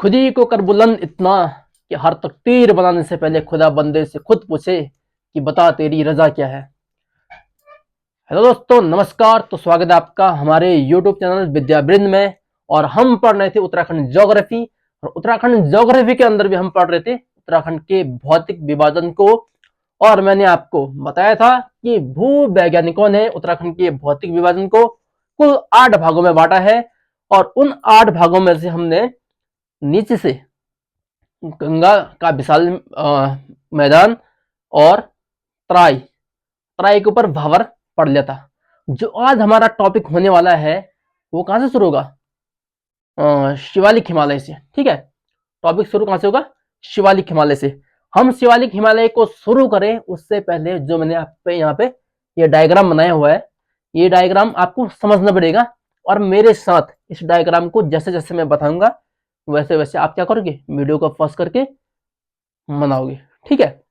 खुद ही को कर बुलंद इतना कि हर तकदीर बनाने से पहले खुदा बंदे से खुद पूछे कि बता तेरी रजा क्या है। हेलो दोस्तों, नमस्कार। तो स्वागत है आपका हमारे यूट्यूब चैनल विद्यावृंद में। और हम पढ़ रहे थे उत्तराखंड ज्योग्राफी, और उत्तराखंड ज्योग्राफी के अंदर भी हम पढ़ रहे थे उत्तराखंड के भौतिक विभाजन को। और मैंने आपको बताया था कि भू वैज्ञानिकों ने उत्तराखंड के भौतिक विभाजन को कुल 8 भागों में बांटा है। और उन 8 भागों में से हमने नीचे से गंगा का विशाल मैदान और तराई तराई के ऊपर भावर पढ़ लिया था। जो आज हमारा टॉपिक होने वाला है वो कहां से शुरू होगा? शिवालिक हिमालय से। ठीक है, टॉपिक शुरू कहां से होगा? शिवालिक हिमालय से। हम शिवालिक हिमालय को शुरू करें उससे पहले जो मैंने आप पे यहाँ पे ये डायग्राम बनाया हुआ है, ये डायग्राम आपको समझना पड़ेगा। और मेरे साथ इस डायग्राम को जैसे जैसे मैं बताऊंगा वैसे वैसे आप क्या करोगे, वीडियो को पॉज करके मनाओगे। ठीक है,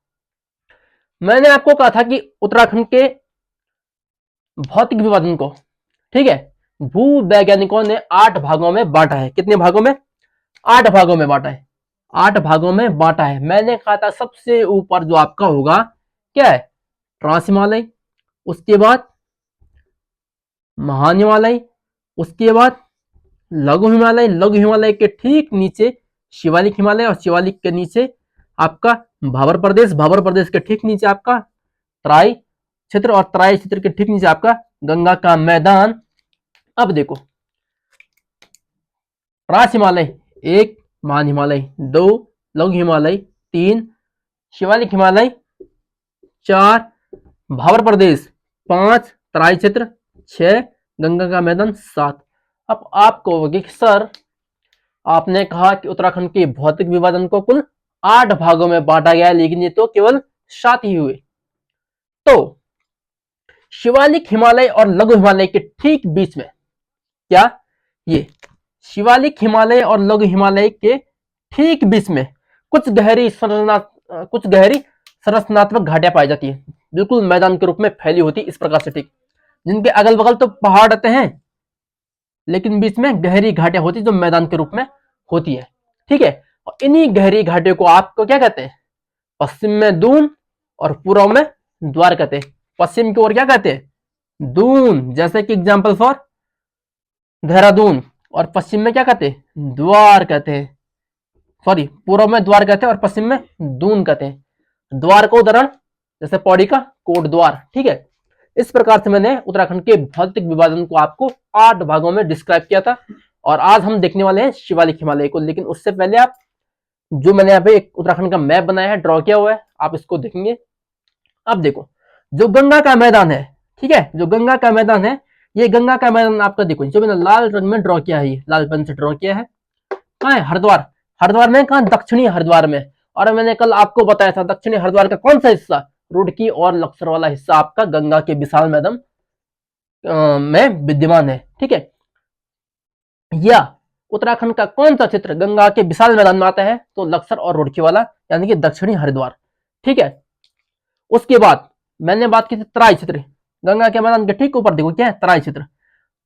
मैंने आपको कहा था कि उत्तराखंड के भौतिक विभाजन को, ठीक है, भू वैज्ञानिकों ने 8 भागों में बांटा है। कितने भागों में? 8 भागों में बांटा है। 8 भागों में बांटा है। मैंने कहा था सबसे ऊपर जो आपका होगा क्या है? ट्रांस हिमालय, उसके बाद महान हिमालय, उसके बाद लघु हिमालय, लघु हिमालय के ठीक नीचे शिवालिक हिमालय, और शिवालिक के नीचे आपका भाबर प्रदेश, भाबर प्रदेश के ठीक नीचे आपका तराई क्षेत्र, और तराई क्षेत्र के ठीक नीचे आपका गंगा का मैदान। अब देखो, ट्रांस हिमालय 1, महान हिमालय 2, लघु हिमालय 3, शिवालिक हिमालय 4, भाबर प्रदेश 5, तराई क्षेत्र 6, गंगा का मैदान 7। अब आप कहोगे कि सर आपने कहा कि उत्तराखंड के भौतिक विभाजन को कुल 8 भागों में बांटा गया है, लेकिन ये तो केवल 7 ही हुए। तो शिवालिक हिमालय और लघु हिमालय के ठीक बीच में क्या, ये शिवालिक हिमालय और लघु हिमालय के ठीक बीच में कुछ गहरी संरचनात्मक घाटियां पाई जाती है, बिल्कुल मैदान के रूप में फैली होती इस प्रकार से। ठीक, जिनके अगल बगल तो पहाड़ रहते हैं लेकिन बीच में गहरी घाटियां होती जो मैदान के रूप में होती है। ठीक है, और इन्हीं गहरी घाटियों को आपको क्या कहते हैं? पश्चिम में दून और पूर्व में द्वार कहते हैं। पश्चिम की ओर क्या कहते हैं? दून, जैसे कि एग्जाम्पल फॉर देहरादून। और पश्चिम में क्या कहते हैं? द्वार कहते हैं। सॉरी, पूर्व में द्वार कहते हैं और पश्चिम में दून कहते हैं। द्वार को उदाहरण जैसे पौड़ी का कोट द्वार। ठीक है, इस प्रकार से मैंने उत्तराखंड के भौतिक विभाजन को आपको 8 भागों में डिस्क्राइब किया था। और आज हम देखने वाले हैं शिवालिक हिमालय को। लेकिन उससे पहले आप जो मैंने यहाँ पे एक उत्तराखंड का मैप बनाया है, ड्रॉ किया हुआ है, आप इसको देखेंगे। अब देखो, जो गंगा का मैदान है, ठीक है, जो गंगा का मैदान है, ये गंगा का मैदान आपका देखो, जो मैंने लाल रंग में ड्रॉ किया है, ये लाल पेन से ड्रॉ किया है। कहाँ है? हरिद्वार। हरिद्वार में कहा? दक्षिणी हरिद्वार में। और मैंने कल आपको बताया था दक्षिणी हरिद्वार का कौन सा हिस्सा? रुड़की और लक्सर वाला हिस्सा आपका गंगा के विशाल मैदान में विद्यमान है। ठीक है, या उत्तराखंड का कौन सा क्षेत्र गंगा के विशाल मैदान में आता है? तो लक्सर और रुड़की वाला, यानी कि दक्षिणी हरिद्वार। ठीक है, उसके बाद मैंने बात की थी तराई क्षेत्र। गंगा के मैदान के ठीक ऊपर देखो क्या है? तराई क्षेत्र।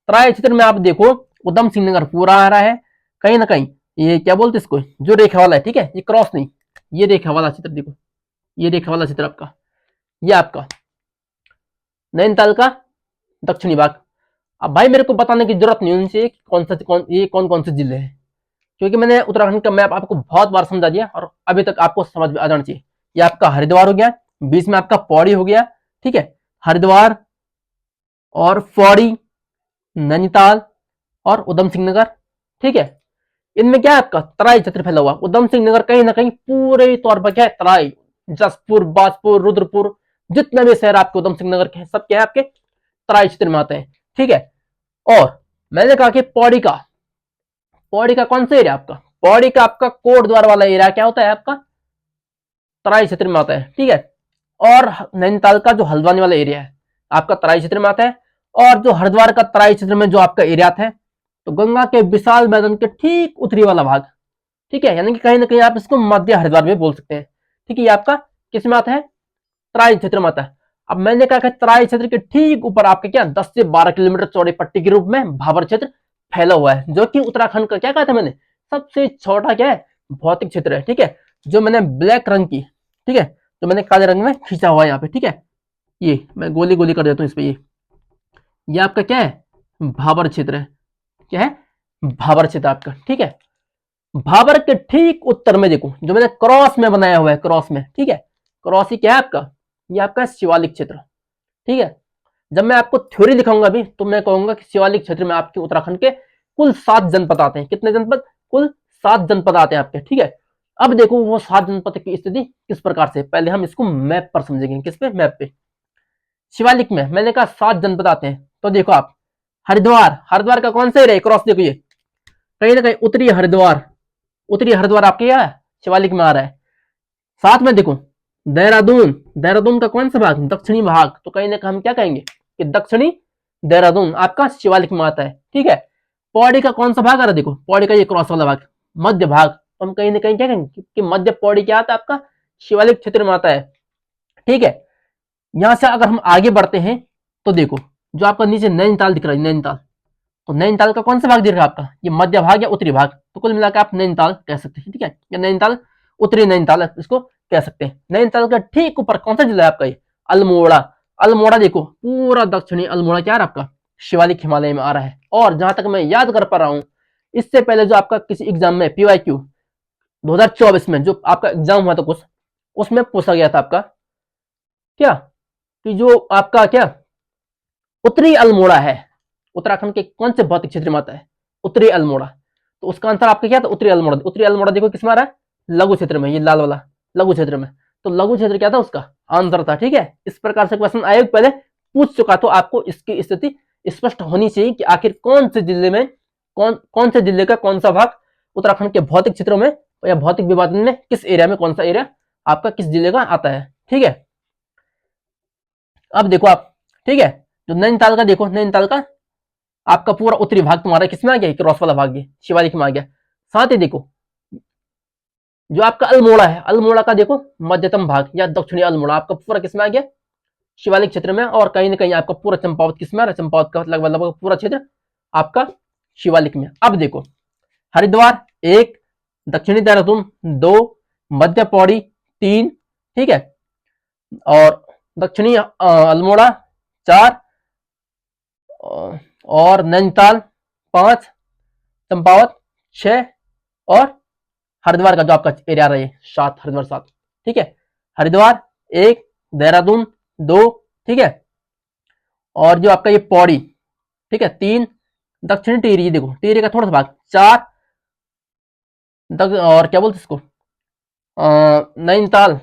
तराई क्षेत्र में आप देखो उधम सिंह नगर पूरा आ रहा है। कहीं ना कहीं ये क्या बोलते इसको, जो रेखा वाला है, ठीक है, ये क्रॉस नहीं, ये रेखा वाला क्षेत्र देखो, ये रेखा वाला क्षेत्र आपका, ये आपका नैनीताल का दक्षिणी भाग। अब भाई मेरे को बताने की जरूरत नहीं होनी चाहिए ये कौन कौन से जिले हैं, क्योंकि मैंने उत्तराखंड का मैप आपको बहुत बार समझा दिया और अभी तक आपको समझ में आ जाना चाहिए। ये आपका हरिद्वार हो गया, बीच में आपका पौड़ी हो गया। ठीक है, हरिद्वार और पौड़ी, नैनीताल और उधम सिंह नगर। ठीक है, इनमें क्या है? आपका तराई क्षेत्र फैला हुआ। उधम सिंह नगर कहीं ना कहीं पूरे तौर पर क्या है? तराई, जसपुर, बाजपुर, रुद्रपुर, जितने भी शहर आपके उधम सिंह नगर के हैं, सब क्या है? आपके तराई क्षेत्र में आते हैं। ठीक है, और मैंने कहा कि पौड़ी का कौन सा एरिया आपका? पौड़ी का आपका कोट द्वार वाला एरिया क्या होता है? आपका तराई क्षेत्र में आता है। ठीक है, और नैनीताल का जो हल्द्वानी वाला एरिया है आपका तराई क्षेत्र में आता है। और जो हरिद्वार का तराई क्षेत्र में जो आपका एरिया है, तो गंगा के विशाल मैदान के ठीक उत्तरी वाला भाग। ठीक है, यानी कि कहीं ना कहीं आप इसको मध्य हरिद्वार भी बोल सकते हैं। ठीक है, ये आपका किस में आता है? तराई क्षेत्र में आता है। अब मैंने कहा तराई क्षेत्र के ठीक ऊपर आपके क्या 10 से 12 किलोमीटर चौड़ी पट्टी के रूप में भाबर क्षेत्र फैला हुआ है, जो कि उत्तराखंड का क्या कहा था मैंने? सबसे छोटा क्या है, भौतिक क्षेत्र है। ठीक है, जो मैंने ब्लैक रंग की, ठीक है, जो मैंने काले रंग में खींचा हुआ है यहाँ पे, ठीक है, ये मैं गोली गोली कर देता हूँ इस पे, ये आपका क्या है, भाबर क्षेत्र है। क्या है, भाबर क्षेत्र आपका। ठीक है, भाबर के ठीक उत्तर में देखो जो मैंने क्रॉस में बनाया हुआ है, क्रॉस में, ठीक है, क्रॉस ही क्या है आपका, ये आपका शिवालिक क्षेत्र। ठीक है, जब मैं आपको थ्योरी दिखाऊंगा अभी तो मैं कहूंगा कि शिवालिक क्षेत्र में आपके उत्तराखंड के कुल 7 जनपद आते हैं। कितने जनपद, कुल 7 जनपद आते हैं आपके। ठीक है, अब देखो वो 7 जनपद की स्थिति किस प्रकार से, पहले हम इसको मैप पर समझेंगे। किस पे, मैप पे। शिवालिक में मैंने कहा 7 जनपद आते हैं, तो देखो आप हरिद्वार, हरिद्वार का कौन सा एरिया, क्रॉस देखो ये कहीं ना कहीं उत्तरी हरिद्वार, उत्तरी हरिद्वार आपके यहाँ शिवालिक में आ रहा है। साथ में देखो देहरादून, देहरादून का कौन सा भाग, दक्षिणी भाग, तो कहीं ना कहीं हम क्या कहेंगे कि दक्षिणी देहरादून आपका शिवालिक में आता है। ठीक है, पौड़ी का कौन सा भाग आ रहा है, देखो पौड़ी का ये क्रॉस वाला भाग, मध्य भाग, तो हम कहीं ना कहीं क्या कहेंगे कि मध्य पौड़ी क्या आता है आपका, शिवालिक क्षेत्र में आता है। ठीक है, यहां से अगर हम आगे बढ़ते हैं तो देखो जो आपका नीचे नैनीताल दिख रहा है, नैनीताल, तो नैनीताल का कौन सा भाग दिख रहा है आपका, ये मध्य भाग या उत्तरी भाग, तो कुल मिलाकर आप नैनीताल कह सकते हैं। ठीक है, या नैनीताल, उत्तरी नैनीताल इसको कह सकते हैं। नैनीताल का ठीक ऊपर कौन सा जिला है आपका, ये अल्मोड़ा। अल्मोड़ा देखो पूरा दक्षिणी अल्मोड़ा क्या है आपका, शिवालिक हिमालय में आ रहा है। और जहां तक मैं याद कर पा रहा हूं, इससे पहले जो आपका किसी एग्जाम में PYQ 2024 में जो आपका एग्जाम हुआ था कुछ, उसमें पूछा गया था आपका क्या, कि जो आपका क्या उत्तरी अल्मोड़ा है, उत्तराखंड के कौन से भौतिक क्षेत्र में आता है, उत्तरी अल्मोड़ा, तो उसका आंसर आपका क्या था, उत्तरी अल्मोड़ा। उत्तरी अल्मोड़ा देखो किस में आ रहा है, लघु क्षेत्र में, ये लाल वाला लघु क्षेत्र में, तो लघु क्षेत्र क्या था, उसका आंसर था। ठीक है, इस प्रकार से क्वेश्चन आयोग पहले पूछ चुका, तो आपको इसकी स्थिति स्पष्ट होनी चाहिए कि आखिर कौन से जिले में, कौन से जिले का कौन सा भाग उत्तराखंड के भौतिक क्षेत्रों में या भौतिक विभाजन में किस एरिया में, कौन सा एरिया आपका किस जिले का आता है। ठीक है, अब देखो आप, ठीक है, जो नैनीताल का देखो, नैनीताल का आपका पूरा उत्तरी भाग तुम्हारा किसमें आ गया, क्रॉस वाला भाग ये शिवालिक में आ गया। साथ ही देखो जो आपका अल्मोड़ा है, अल्मोड़ा का देखो मध्यतम भाग या दक्षिणी अल्मोड़ा आपका पूरा किसमें आ गया, शिवालिक क्षेत्र में। और कहीं ना कहीं आपका पूरा चंपावत किसमें आ रहा है, चंपावत का लगभग लगभग पूरा क्षेत्र आपका शिवालिक में। अब देखो हरिद्वार 1, दक्षिणी देहरादून 2, मध्य पौड़ी 3, ठीक है, और दक्षिणी अल्मोड़ा 4, और नैनीताल 5, चंपावत 6, और हरिद्वार का जो आपका एरिया रहा है 7, हरिद्वार 7। ठीक है, हरिद्वार 1, देहरादून 2, ठीक है, और जो आपका ये पौड़ी, ठीक है 3, दक्षिणी टिहरी, देखो टिहरी का थोड़ा सा भाग 4, और क्या बोलते इसको नैनीताल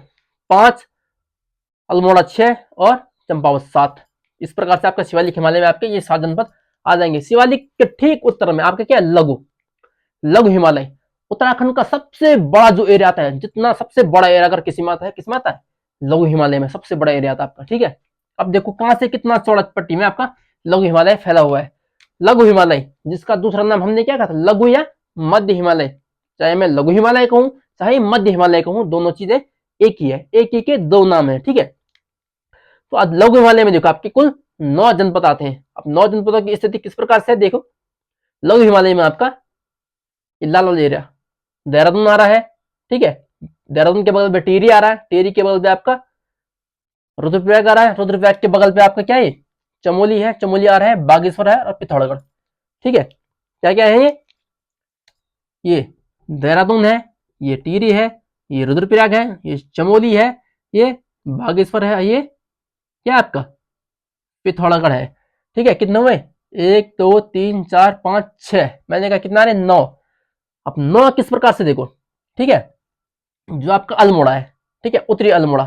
5, अल्मोड़ा 6, और चंपावत 7। इस प्रकार से आपका शिवालिक हिमालय में आपके ये 7 जनपद आ जाएंगे। शिवालिक के ठीक उत्तर में आपका क्या है, लघु, लघु हिमालय। उत्तराखंड का सबसे बड़ा जो एरिया आता है, जितना सबसे बड़ा एरिया अगर किसी में आता है, किसमें आता है, लघु हिमालय में सबसे बड़ा एरिया आता है आपका। ठीक है, अब देखो कहां से कितना चौड़ा पट्टी में आपका लघु हिमालय फैला हुआ है। लघु हिमालय जिसका दूसरा नाम हमने क्या कहा था, लघु या मध्य हिमालय। चाहे मैं लघु हिमालय कहूं चाहे मध्य हिमालय कहूं, दोनों चीजें एक ही है, एक ही के दो नाम है। ठीक है, तो आज लघु हिमालय में देखो आपके कुल 9 जनपद आते हैं। अब 9 जनपदों की स्थिति किस प्रकार से है, देखो लघु हिमालय में आपका लाल वाला एरिया देहरादून आ रहा है। ठीक है, देहरादून के बगल में टिहरी आ रहा है, टिहरी के बगल पे आपका रुद्रप्रयाग आ रहा है, रुद्रप्रयाग के बगल पे आपका क्या है, चमोली है, चमोली आ रहा है, बागेश्वर है, और पिथौरागढ़। ठीक है, क्या क्या है ये देहरादून है, ये टिहरी है, ये रुद्रप्रयाग है, ये चमोली है, ये बागेश्वर है, ये क्या आपका पिथौरागढ़ है। ठीक है, कितने हुए, 1 2 3 4 5 6, मैंने कहा कितना है, 9। अब 9 किस प्रकार से देखो, ठीक है, जो आपका अल्मोड़ा है, ठीक है, उत्तरी अल्मोड़ा,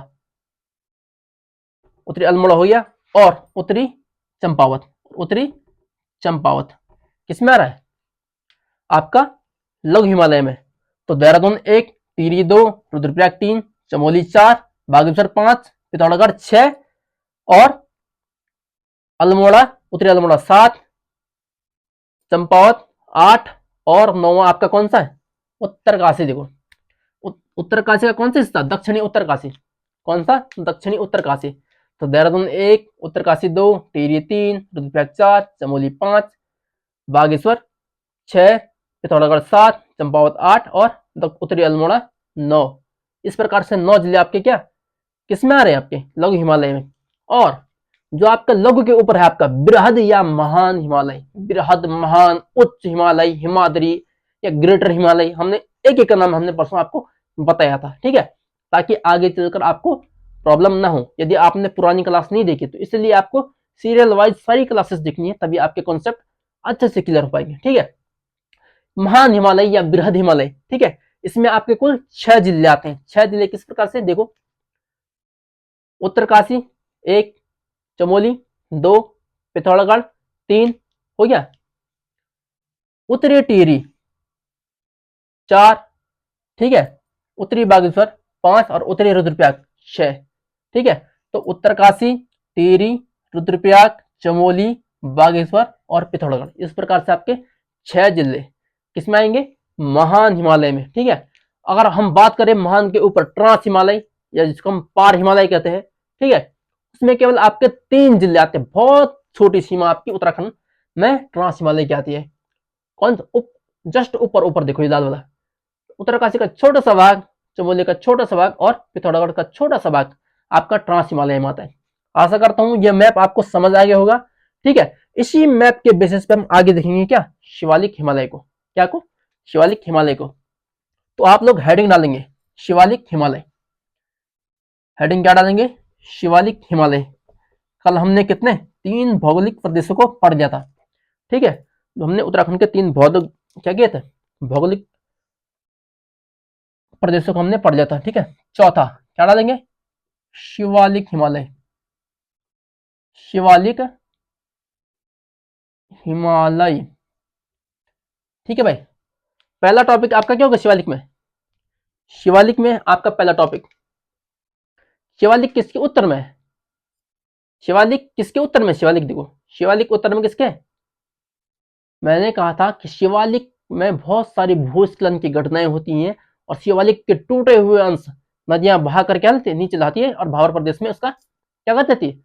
उत्तरी अल्मोड़ा हो गया, और उत्तरी चंपावत, उत्तरी चंपावत किसमें आ रहा है आपका लघु हिमालय में। तो देहरादून 1, टिहरी 2, रुद्रप्रयाग 3, चमोली 4, बागेश्वर 5, पिथौरागढ़ 6, और अल्मोड़ा, उत्तरी अल्मोड़ा 7, चंपावत 8, और 9वां आपका कौन सा है, उत्तरकाशी। देखो उत्तरकाशी का कौन सा हिस्सा, दक्षिणी उत्तरकाशी, कौन सा, दक्षिणी उत्तरकाशी। तो देहरादून 1, उत्तरकाशी 2, टिहरी 3, रुद्रप्रयाग 4, चमोली 5, बागेश्वर 6, पिथौरागढ़ 7, चंपावत 8 और उत्तरी अल्मोड़ा 9। इस प्रकार से 9 जिले आपके क्या किस में आ रहे हैं, आपके लघु हिमालय में। और जो आपका लघु के ऊपर है आपका बृहद या महान हिमालय, बृहद, महान, उच्च हिमालय, हिमाद्री या ग्रेटर हिमालय, हमने एक एक का नाम हमने परसों आपको बताया था, ठीक है, ताकि आगे चलकर आपको प्रॉब्लम ना हो यदि आपने पुरानी क्लास नहीं देखी तो। इसलिए आपको सीरियल वाइज सारी क्लासेस देखनी है, तभी आपके कॉन्सेप्ट अच्छे से क्लियर हो पाएंगे, ठीक है। महान हिमालय या बृहद हिमालय, ठीक है, इसमें आपके कुल 6 जिले आते हैं। 6 जिले किस प्रकार से देखो, उत्तरकाशी 1, चमोली 2, पिथौरागढ़ 3 हो गया, उत्तरी टिहरी 4, ठीक है, उत्तरी बागेश्वर 5 और उत्तरी रुद्रप्रयाग 6, ठीक है। तो उत्तरकाशी, टिहरी, रुद्रप्रयाग, चमोली, बागेश्वर और पिथौरागढ़, इस प्रकार से आपके 6 जिले किसमें आएंगे, महान हिमालय में, ठीक है। अगर हम बात करें महान के ऊपर ट्रांस हिमालय या जिसको हम पार हिमालय कहते हैं, ठीक है, उसमें केवल आपके 3 जिले आते हैं। बहुत छोटी सीमा आपकी उत्तराखंड में ट्रांस हिमालय की आती है। कौन जस्ट ऊपर ऊपर देखो ये लाल वाला, उत्तरकाशी का छोटा सा भाग, चमोली का छोटा सा भाग और पिथौरागढ़ का छोटा सा भाग आपका ट्रांस हिमालय में आता है। आशा करता हूं यह मैप आपको समझ आ गया होगा, ठीक है। इसी मैप के बेसिस पे हम आगे देखेंगे क्या, शिवालिक हिमालय को, क्या को, शिवालिक हिमालय को। तो आप लोग हेडिंग डालेंगे शिवालिक हिमालय, हेडिंग क्या डालेंगे, शिवालिक हिमालय। कल हमने कितने 3 भौगोलिक प्रदेशों को पढ़ लिया था, ठीक है। तो हमने उत्तराखंड के 3 भौगोलिक क्या किए थे, भौगोलिक प्रदेशों को हमने पढ़ लिया था, ठीक है। चौथा क्या डालेंगे, शिवालिक हिमालय, शिवालिक हिमालय, ठीक है भाई। पहला टॉपिक आपका क्या होगा शिवालिक में, शिवालिक में आपका पहला टॉपिक, शिवालिक किसके उत्तर में है, शिवालिक किसके उत्तर में, शिवालिक देखो, शिवालिक उत्तर में किसके, मैंने कहा था कि शिवालिक में बहुत सारी भूस्खलन की घटनाएं होती हैं और शिवालिक के टूटे हुए अंश नदियां बहा कर क्या नीचे लाती है और भावर प्रदेश में उसका क्या कर देती है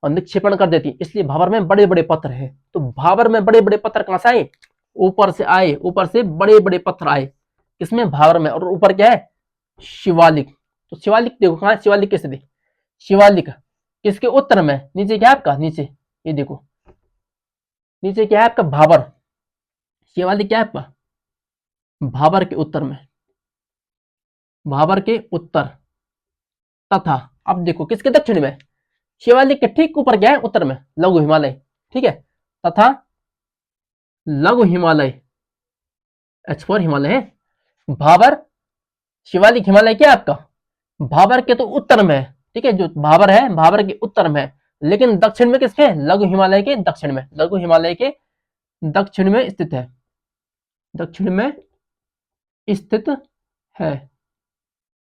और निक्षेपण कर देती है। इसलिए भावर में बड़े बड़े पत्थर है। तो भावर में बड़े बड़े पत्थर कहां से आए, ऊपर से आए, ऊपर से बड़े बड़े पत्थर आए किसमें, भावर में, और ऊपर क्या है, शिवालिक। तो शिवालिक देखो कहां, शिवालिक की स्थिति, शिवालिक किसके उत्तर में, नीचे क्या है आपका, नीचे ये देखो, नीचे क्या है आपका भावर, शिवालिक क्या है आपका भावर के उत्तर में, भावर के उत्तर, तथा अब देखो किसके दक्षिण में, शिवालिक के ठीक ऊपर क्या है उत्तर में, लघु हिमालय, ठीक है, तथा लघु हिमालय H4 हिमालय है। भावर, शिवालिक हिमालय क्या है आपका भावर के तो उत्तर में है, ठीक है, जो भावर है भावर के उत्तर में है, लेकिन दक्षिण में किसके, लघु हिमालय के दक्षिण में, लघु हिमालय के दक्षिण में स्थित है, दक्षिण में स्थित है,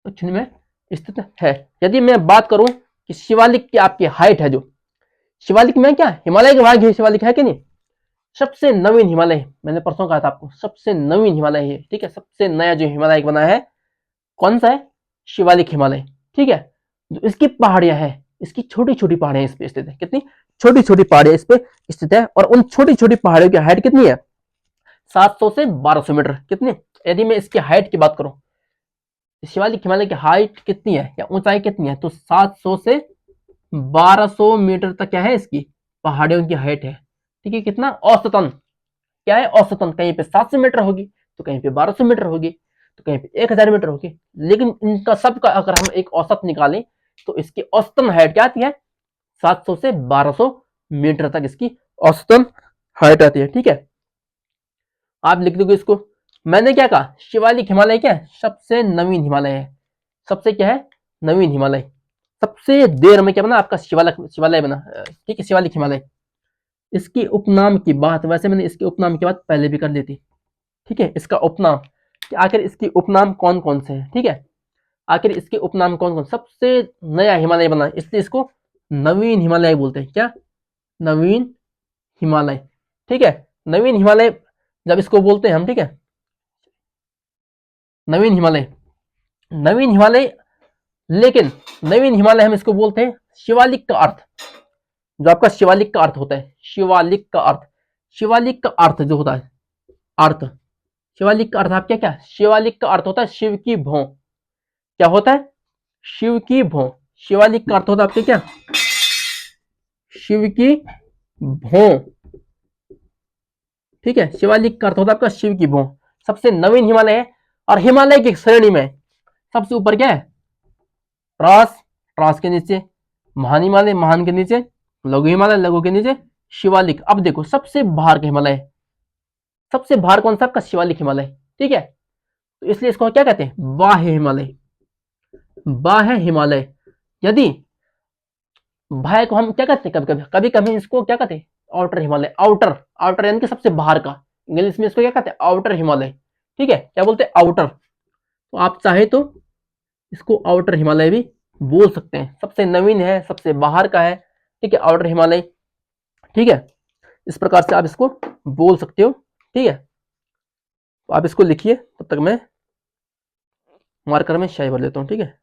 दक्षिण में स्थित है। यदि मैं बात करूं कि शिवालिक की आपकी हाइट है, जो शिवालिक में क्या हिमालय के भाग है, शिवालिक है कि नहीं, सबसे नवीन हिमालय, मैंने परसों कहा था आपको सबसे नवीन हिमालय है, ठीक है, सबसे नया जो हिमालय बना है कौन सा है, शिवालिक हिमालय, ठीक है। जो इसकी पहाड़ियां है, इसकी छोटी छोटी पहाड़ियां इस पे स्थित है, कितनी छोटी छोटी पहाड़ियां इस पे स्थित है, और उन छोटी छोटी पहाड़ियों की हाइट कितनी है, 700 से 1200 मीटर, कितनी, यदि मैं इसकी हाइट की बात करूं, शिवालिक हिमालय की हाइट कितनी है या ऊंचाई कितनी है, तो 700 से 1200 मीटर तक क्या है इसकी पहाड़ियों की हाइट है, ठीक है। कितना औसतन क्या है, औसतन कहीं पे 700 मीटर होगी, तो कहीं पे 1200 मीटर होगी, तो कहीं पे 1000 मीटर होगी, लेकिन इनका सबका अगर हम एक औसत निकालें तो इसकी औसतन हाइट क्या आती है, 700 से 1200 मीटर तक इसकी औसतन हाइट आती है, ठीक है। आप लिख दोगे इसको, मैंने क्या कहा, शिवालिक हिमालय क्या है, सबसे नवीन हिमालय है, सबसे क्या है नवीन हिमालय, सबसे देर में क्या बना आपका शिवालय बना, ठीक है, शिवालिक हिमालय। इसकी उपनाम की बात, वैसे मैंने इसके उपनाम की बात पहले भी कर ली थी, ठीक है, इसका उपनाम कि आखिर इसकी उपनाम कौन कौन से हैं, ठीक है, आखिर इसके उपनाम कौन कौन, सबसे नया हिमालय बना इसलिए इसको नवीन हिमालय बोलते हैं, क्या, नवीन हिमालय, ठीक है। नवीन हिमालय जब इसको बोलते हैं हम, ठीक है, नवीन हिमालय, नवीन हिमालय, लेकिन नवीन हिमालय हम इसको बोलते हैं शिवालिक का अर्थ, जो आपका शिवालिक का अर्थ होता है, शिवालिक का अर्थ, शिवालिक का अर्थ जो होता है, अर्थ, शिवालिक का अर्थ आप क्या क्या, शिवालिक का अर्थ होता है शिव की भौं। क्या होता है, शिव की भौं। शिवालिक का अर्थ होता है आपके क्या, शिव की भौं। ठीक है, शिवालिक का अर्थ होता है आपका शिव की भौं। सबसे नवीन हिमालय है, और हिमालय की श्रेणी में सबसे ऊपर क्या है, ट्रांस, ट्रांस के नीचे महान हिमालय, महान के नीचे लघु हिमालय, लघु के नीचे शिवालिक। अब देखो सबसे बाहर का हिमालय, सबसे बाहर कौन सा आपका, शिवालिक हिमालय। ठीक है, तो इसलिए इसको क्या कहते हैं, बाह्य हिमालय, बाह्य हिमालय। यदि बाह्य को हम क्या कहते हैं, कभी कभी कभी कभी इसको क्या कहते हैं, आउटर हिमालय। आउटर, आउटर यानी कि सबसे बाहर का, इंग्लिश में इसको क्या कहते हैं, आउटर हिमालय। ठीक है, क्या बोलते हैं, आउटर। तो आप चाहे तो इसको आउटर हिमालय भी बोल सकते हैं, सबसे नवीन है, सबसे बाहर का है। ठीक है, आउटर हिमालय। ठीक है, इस प्रकार से आप इसको बोल सकते हो। ठीक है, तो आप इसको लिखिए, तब तक मैं मार्कर में स्याही भर लेता हूं। ठीक है,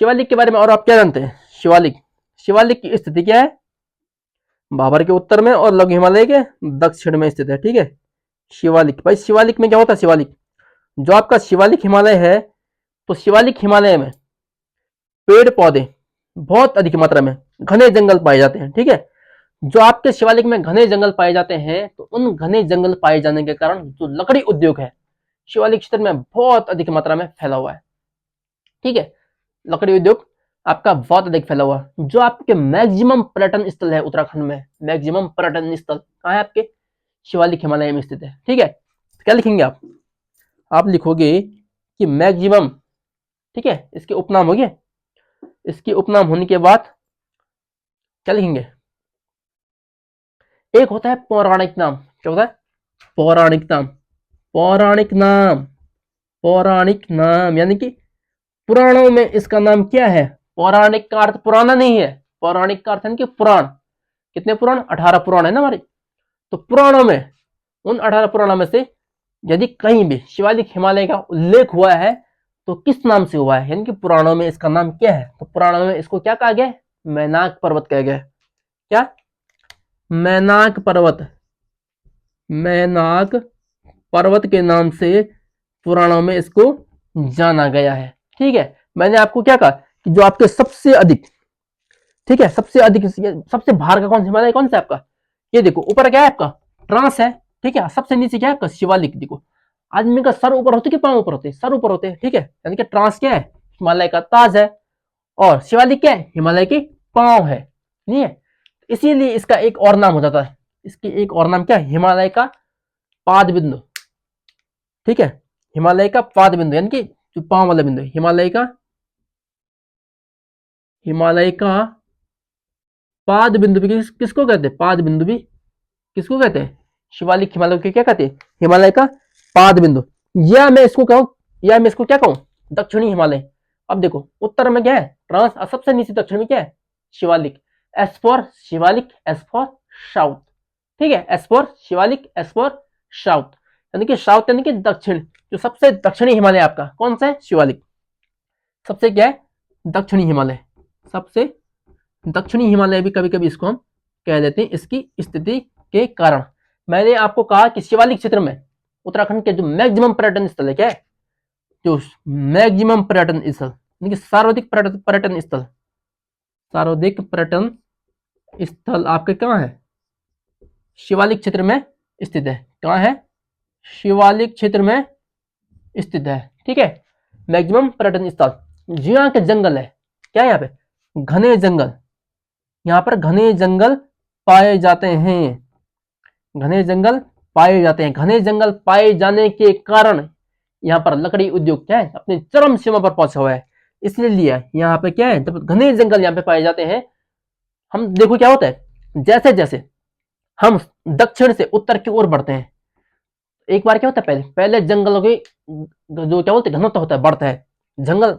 शिवालिक के बारे में और आप क्या जानते हैं, शिवालिक, शिवालिक की स्थिति क्या है, भाबर के उत्तर में और लघु हिमालय के दक्षिण में स्थित है। ठीक है, शिवालिक, भाई शिवालिक में क्या होता है, शिवालिक जो आपका शिवालिक हिमालय है, तो शिवालिक हिमालय में पेड़ पौधे बहुत अधिक मात्रा में, घने जंगल पाए जाते हैं। ठीक है, जो आपके शिवालिक में घने जंगल पाए जाते हैं, तो उन घने जंगल पाए जाने के कारण जो लकड़ी उद्योग है शिवालिक क्षेत्र में बहुत अधिक मात्रा में फैला हुआ है। ठीक है, लकड़ी उद्योग आपका बहुत अधिक फैला हुआ है। जो आपके मैक्सिमम पर्यटन स्थल है उत्तराखंड में, मैक्सिमम पर्यटन स्थल कहाँ है, आपके शिवालिक हिमालय में स्थित है। ठीक है, तो क्या लिखेंगे आप लिखोगे कि मैक्सिमम। ठीक है, इसके उपनाम हो गए, इसके उपनाम होने के बाद क्या लिखेंगे, एक होता है पौराणिक नाम। क्या होता है, पौराणिक नाम। पौराणिक नाम, पौराणिक नाम यानी कि पुराणों में इसका नाम क्या है। पौराणिक का अर्थ पुराना नहीं है, पौराणिक का अर्थ है कि पुराण। कितने पुराण, 18 पुराण है ना हमारे। तो पुराणों में, उन 18 पुराणों में से यदि कहीं भी शिवालिक हिमालय का उल्लेख हुआ है, तो किस नाम से हुआ है, यानी कि पुराणों में इसका नाम क्या है। तो पुराणों में इसको क्या कहा गया, मैनाक पर्वत कहा गया। क्या, मैनाक पर्वत, मैनाक पर्वत के नाम से पुराणों में इसको जाना गया है। ठीक है, मैंने आपको क्या कहा कि जो आपके सबसे अधिक, ठीक है, सबसे अधिक, सबसे बाहर का कौन सा हिमालय, कौन सा आपका, ये देखो ऊपर क्या है आपका, ट्रांस है। ठीक है, सबसे नीचे क्या है आपका, शिवालिक। देखो आदमी का सर ऊपर होते कि पांव ऊपर होते, सर ऊपर होते हैं। ठीक है, यानी कि ट्रांस क्या है, हिमालय का ताज है, और शिवालिक क्या है, हिमालय के पांव है। नहीं है, इसीलिए इसका एक और नाम हो जाता है, इसकी एक और नाम क्या है, हिमालय का पाद बिंदु। ठीक है, हिमालय का पाद बिंदु यानी कि जो पांव वाला बिंदु, हिमालय का, हिमालय का पाद बिंदु भी किसको कहते हैं, पाद बिंदु भी किसको कहते हैं, शिवालिक हिमालय के क्या कहते हैं, हिमालय का पाद बिंदु। या मैं इसको कहूं, या मैं इसको क्या कहूं, दक्षिणी हिमालय। अब देखो उत्तर में क्या है, ट्रांस, सबसे नीचे दक्षिण में क्या है, Shivalik. S for Shivalik, S for south. ठीक है, S for Shivalik, S for south, यानी कि साउथ यानी कि दक्षिण। जो सबसे दक्षिणी हिमालय आपका कौन सा है, शिवालिक। सबसे क्या है, दक्षिणी हिमालय, सबसे दक्षिणी हिमालय भी कभी कभी इसको हम कह देते हैं, इसकी स्थिति के कारण। मैंने आपको कहा कि शिवालिक क्षेत्र में उत्तराखंड के जो मैक्सिमम पर्यटन स्थल है, क्या है, जो मैक्सिमम पर्यटन स्थल यानी कि सर्वाधिक पर्यटन स्थल, सर्वाधिक पर्यटन स्थल आपके कहाँ है, शिवालिक क्षेत्र में स्थित है। कहाँ है, शिवालिक क्षेत्र में स्थित है। ठीक है, मैक्सिमम पर्यटन स्थल, यहाँ के जंगल है, क्या है यहाँ पे, घने जंगल, यहाँ पर घने जंगल पाए जाते हैं, घने जंगल पाए जाते हैं। घने जंगल पाए जाने के कारण यहाँ पर लकड़ी उद्योग क्या है, अपने चरम सीमा पर पहुंचा हुआ है। इसलिए यहाँ पे क्या है, जब घने जंगल यहाँ पे पाए जाते हैं, हम देखो क्या होता है, जैसे जैसे हम दक्षिण से उत्तर की ओर बढ़ते हैं, एक बार क्या होता है, पहले पहले जंगलों की जो क्या बोलते हैं, घनत्व होता है, बढ़ता है। जंगल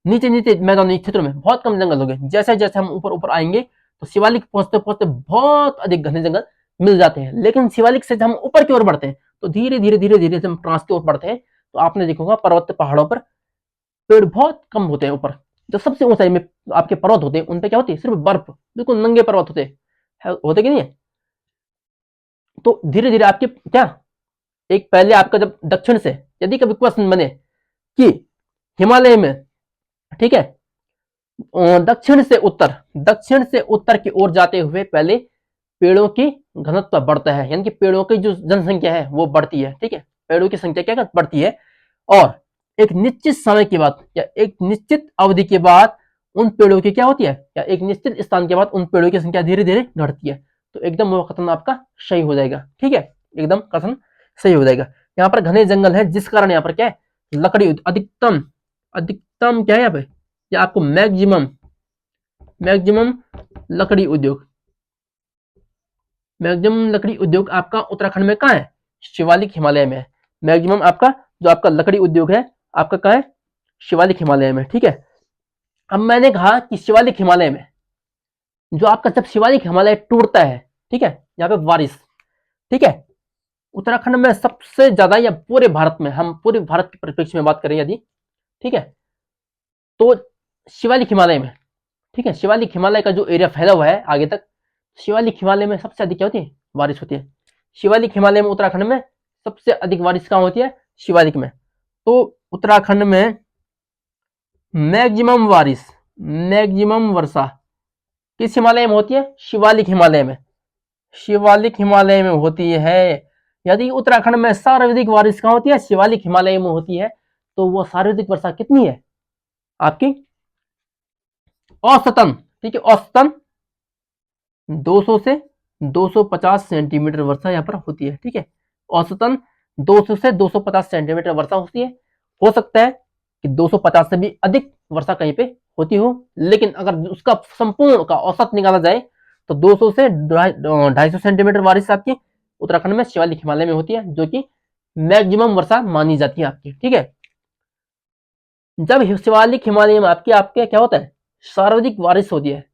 नीचे नीचे मैदानी क्षेत्रों में बहुत कम जंगल हो गए, जैसे जैसे हम ऊपर ऊपर आएंगे तो शिवालिक पहुंचते पहुंचते बहुत अधिक घने जंगल मिल जाते हैं। लेकिन शिवालिक से जब हम ऊपर की ओर बढ़ते हैं, तो धीरे धीरे धीरे धीरे हम ट्रांस की ओर बढ़ते हैं, तो आपने देखा होगा पर्वत पहाड़ों पर पेड़ बहुत कम होते हैं। ऊपर जो सबसे ऊंचाई में आपके पर्वत होते हैं, उन पे क्या होती है, सिर्फ बर्फ, बिल्कुल नंगे पर्वत होते हैं। होते कि नहीं है। तो धीरे धीरे आपके क्या, एक पहले आपका जब दक्षिण से यदि कभी क्वेश्चन बने कि हिमालय में, ठीक है, दक्षिण से उत्तर की ओर जाते हुए पहले पेड़ों की घनत्व बढ़ता है, यानी कि पेड़ों की जो जनसंख्या है वो बढ़ती है, ठीक है, पेड़ों की संख्या क्या बढ़ती है, और एक निश्चित समय के बाद या एक निश्चित अवधि के बाद उन पेड़ों की क्या होती है, या एक निश्चित स्थान के बाद उन पेड़ों की संख्या धीरे धीरे घटती है। तो एकदम वो कथन आपका सही हो जाएगा, ठीक है, एकदम कथन सही हो जाएगा। यहाँ पर घने जंगल है जिस कारण यहाँ पर क्या है, लकड़ी अधिकतम, अधिकतम क्या है यहाँ पे, या आपको मैक्सिमम, मैक्सिमम लकड़ी उद्योग, मैक्सिमम लकड़ी उद्योग आपका उत्तराखंड में कहाँ है, शिवालिक हिमालय में है। मैक्सिमम आपका जो आपका लकड़ी उद्योग है आपका कहाँ है, शिवालिक हिमालय में, ठीक है। अब मैंने कहा कि शिवालिक हिमालय में जो आपका जब शिवालिक हिमालय टूटता है, ठीक है, यहाँ पे बारिश, ठीक है, उत्तराखंड में सबसे ज्यादा, या पूरे भारत में, हम पूरे भारत के परिप्रेक्ष्य में बात करें यदि, ठीक है, तो शिवालिक हिमालय में, ठीक है, शिवालिक हिमालय का जो एरिया फैला हुआ है आगे तक, शिवालिक हिमालय में सबसे अधिक क्या होती है, बारिश होती है। शिवालिक हिमालय में उत्तराखंड में सबसे अधिक बारिश कहाँ होती है, शिवालिक में। तो उत्तराखंड में मैक्सिमम बारिश, मैक्सिमम वर्षा किस हिमालय में होती है, शिवालिक हिमालय में, शिवालिक हिमालय में होती है। यदि उत्तराखंड में सर्वाधिक बारिश कहाँ होती है, शिवालिक हिमालय में होती है, तो वो सर्वाधिक वर्षा कितनी है आपकी, औसतन, ठीक है, औसतन 200 से 250 सेंटीमीटर वर्षा यहाँ पर होती है, ठीक है, औसतन 200 से 250 सेंटीमीटर वर्षा होती है। हो सकता है कि 250 से भी अधिक वर्षा कहीं पे होती हो, लेकिन अगर उसका संपूर्ण का औसत निकाला जाए तो 200 से 250 सेंटीमीटर बारिश आपकी उत्तराखंड में शिवालिक हिमालय में होती है, जो कि मैक्सिमम वर्षा मानी जाती है आपकी, ठीक है। जब शिवालिक हिमालय में आपके आपके क्या होता है, सर्वाधिक बारिश होती है।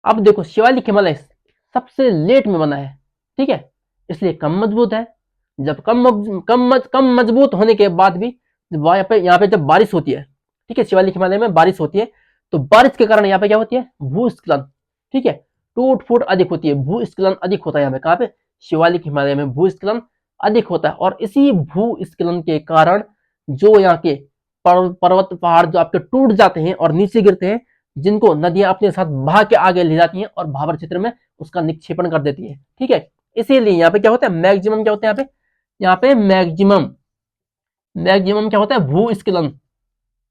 अब देखो शिवालिक हिमालय सबसे लेट में बना है, ठीक है, इसलिए कम मजबूत है। जब कम मजबूत होने के बाद भी यहाँ पे जब बारिश होती है, ठीक है, शिवालिक हिमालय में बारिश होती है, तो बारिश के कारण यहाँ पे क्या होती है, भूस्खलन, ठीक है, टूट फूट अधिक होती है, भूस्खलन अधिक होता है यहाँ पे, कहाँ पे, शिवालिक हिमालय में भूस्खलन अधिक होता है। और इसी भूस्खलन के कारण जो यहाँ के पर्वत पहाड़ जो आपके टूट जाते हैं और नीचे गिरते हैं, जिनको नदियां अपने साथ बहा के आगे ले जाती हैं और भाबर क्षेत्र में उसका निक्षेपण कर देती है, ठीक है। इसीलिए यहाँ पे क्या होता है, मैक्सिमम क्या होता है यहाँ पे मैक्सिमम, मैक्सिमम क्या होता है, भूस्खलन,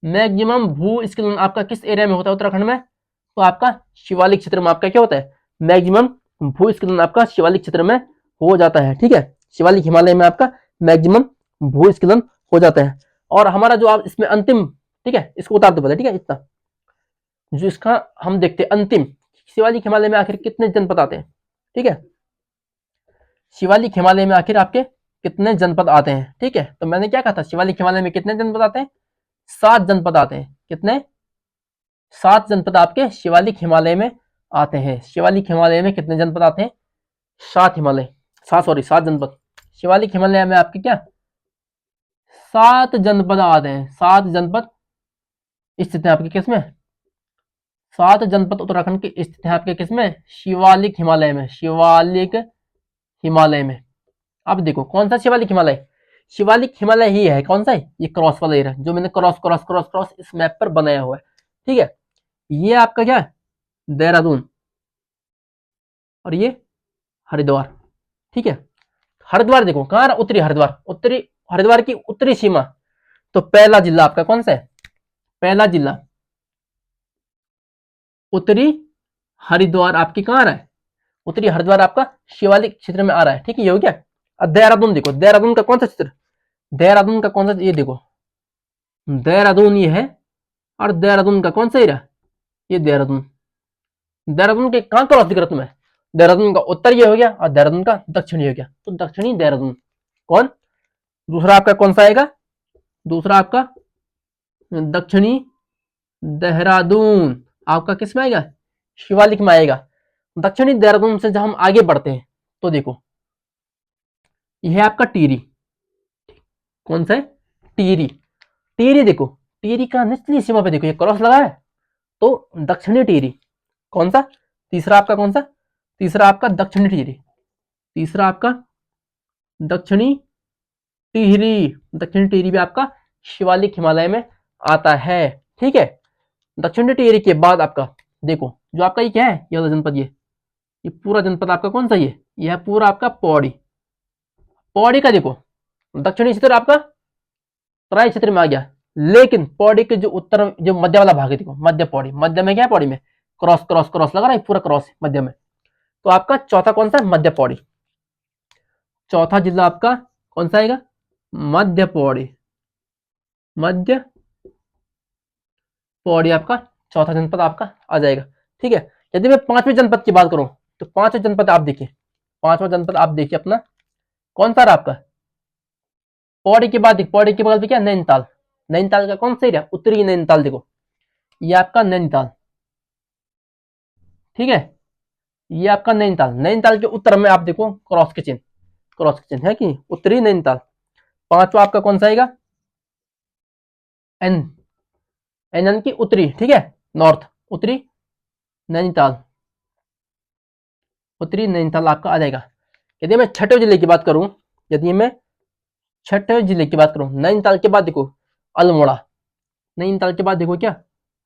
मैक्सिमम भूस्खलन आपका किस एरिया में होता है उत्तराखंड में, तो आपका शिवालिक क्षेत्र में आपका क्या होता है, मैक्सिमम भूस्खलन आपका शिवालिक क्षेत्र में हो जाता है, ठीक है, शिवालिक हिमालय में आपका मैक्सिमम भूस्खलन हो जाता है। और हमारा जो आप इसमें अंतिम, ठीक है, इसको उतार दो पहले, ठीक है, इतना जो इसका हम देखते हैं अंतिम, शिवालिक हिमालय में आखिर कितने जनपद आते हैं, ठीक है, शिवालिक हिमालय में आखिर आपके कितने जनपद आते हैं, ठीक है। तो मैंने क्या कहा था, शिवालिक हिमालय में कितने जनपद आते हैं, 7 जनपद आते हैं, कितने, 7 जनपद आपके शिवालिक हिमालय में आते हैं। शिवालिक हिमालय में कितने जनपद आते हैं, 7 जनपद शिवालिक हिमालय में आपके क्या 7 जनपद आते हैं, 7 जनपद स्थित है आपके किसमें, 7 जनपद उत्तराखंड के स्थित है आपके किसमें, शिवालिक हिमालय में, शिवालिक हिमालय में। अब देखो कौन सा शिवालिक हिमालय, शिवालिक हिमालय ही है, कौन सा है, ये क्रॉस वाला एरिया जो मैंने क्रॉस क्रॉस क्रॉस क्रॉस इस मैप पर बनाया हुआ है, ठीक है। ये आपका क्या है, देहरादून, और ये हरिद्वार, ठीक है। हरिद्वार देखो कहां, उत्तरी हरिद्वार, उत्तरी हरिद्वार की उत्तरी सीमा। तो पहला जिला आपका कौन सा है, पहला जिला उत्तरी हरिद्वार आपकी कहां आ रहा है, उत्तरी हरिद्वार आपका शिवालिक क्षेत्र में आ रहा है, ठीक है, ये हो गया। अब देहरादून देखो, देहरादून का कौन सा क्षेत्र, देहरादून का कौन सा, ये देखो देहरादून ये है, और देहरादून का कौन सा एरिया, ये देहरादून, देहरादून के कहां क्रॉस दिख रहा तुम्हें, देहरादून का उत्तर ये हो गया और देहरादून का दक्षिणी हो गया, तो दक्षिणी देहरादून कौन, दूसरा आपका कौन सा आएगा, दूसरा आपका दक्षिणी देहरादून आपका किस में आएगा, शिवालिक में आएगा। दक्षिणी देहरादून से जब हम आगे बढ़ते हैं तो देखो यह है आपका टिहरी, कौन सा है, टिहरी, टिहरी देखो, टिहरी का निचली सीमा पे देखो ये क्रॉस लगा है, तो दक्षिणी टिहरी, कौन सा, तीसरा आपका कौन सा, तीसरा आपका दक्षिणी टिहरी, तीसरा आपका दक्षिणी टिहरी, दक्षिणी टिहरी भी आपका शिवालिक हिमालय में आता है। ठीक है, दक्षिणी टिहरी के बाद आपका देखो जो आपका ये क्या है, ये वाला जनपद, ये पूरा जनपद आपका कौन सा, ये है पूरा आपका पौड़ी। पौड़ी का देखो दक्षिणी क्षेत्र आपका तराई क्षेत्र में आ गया, लेकिन पौड़ी के जो उत्तर जो मध्य वाला भाग है देखो, मध्य पौड़ी, मध्य में क्या है, पौड़ी में क्रॉस क्रॉस क्रॉस लगा रहा है, पूरा क्रॉस मध्य में। तो आपका चौथा कौन सा, मध्य पौड़ी। चौथा जिला आपका कौन सा आएगा, मध्य पौड़ी, मध्य पौड़ी आपका चौथा जनपद आपका आ जाएगा। ठीक है, यदि मैं पांचवें जनपद की बात करूं तो पांचवें जनपद आप देखिए, पांचवा जनपद आप देखिए अपना कौन सा रहा आपका, पौड़ी के बाद, पौड़ी के बगल पे क्या, नैनीताल। नैनीताल का कौन सा एरिया, उत्तरी नैनीताल, देखो ये आपका नैनीताल। ठीक है, ये आपका नैनीताल, नैनीताल के उत्तर में आप देखो क्रॉस के चिन्ह, क्रॉस के चिन्ह है कि उत्तरी नैनीताल। पांचवा आपका कौन सा आएगा, एन, एन की उत्तरी, ठीक है, नॉर्थ, उत्तरी नैनीताल, उत्तरी नैनीताल आपका आ जाएगा। यदि मैं छठे जिले की बात करूं, यदि मैं छठे जिले की बात करूं, नैनीताल के बाद देखो अल्मोड़ा, नैनीताल के बाद देखो क्या,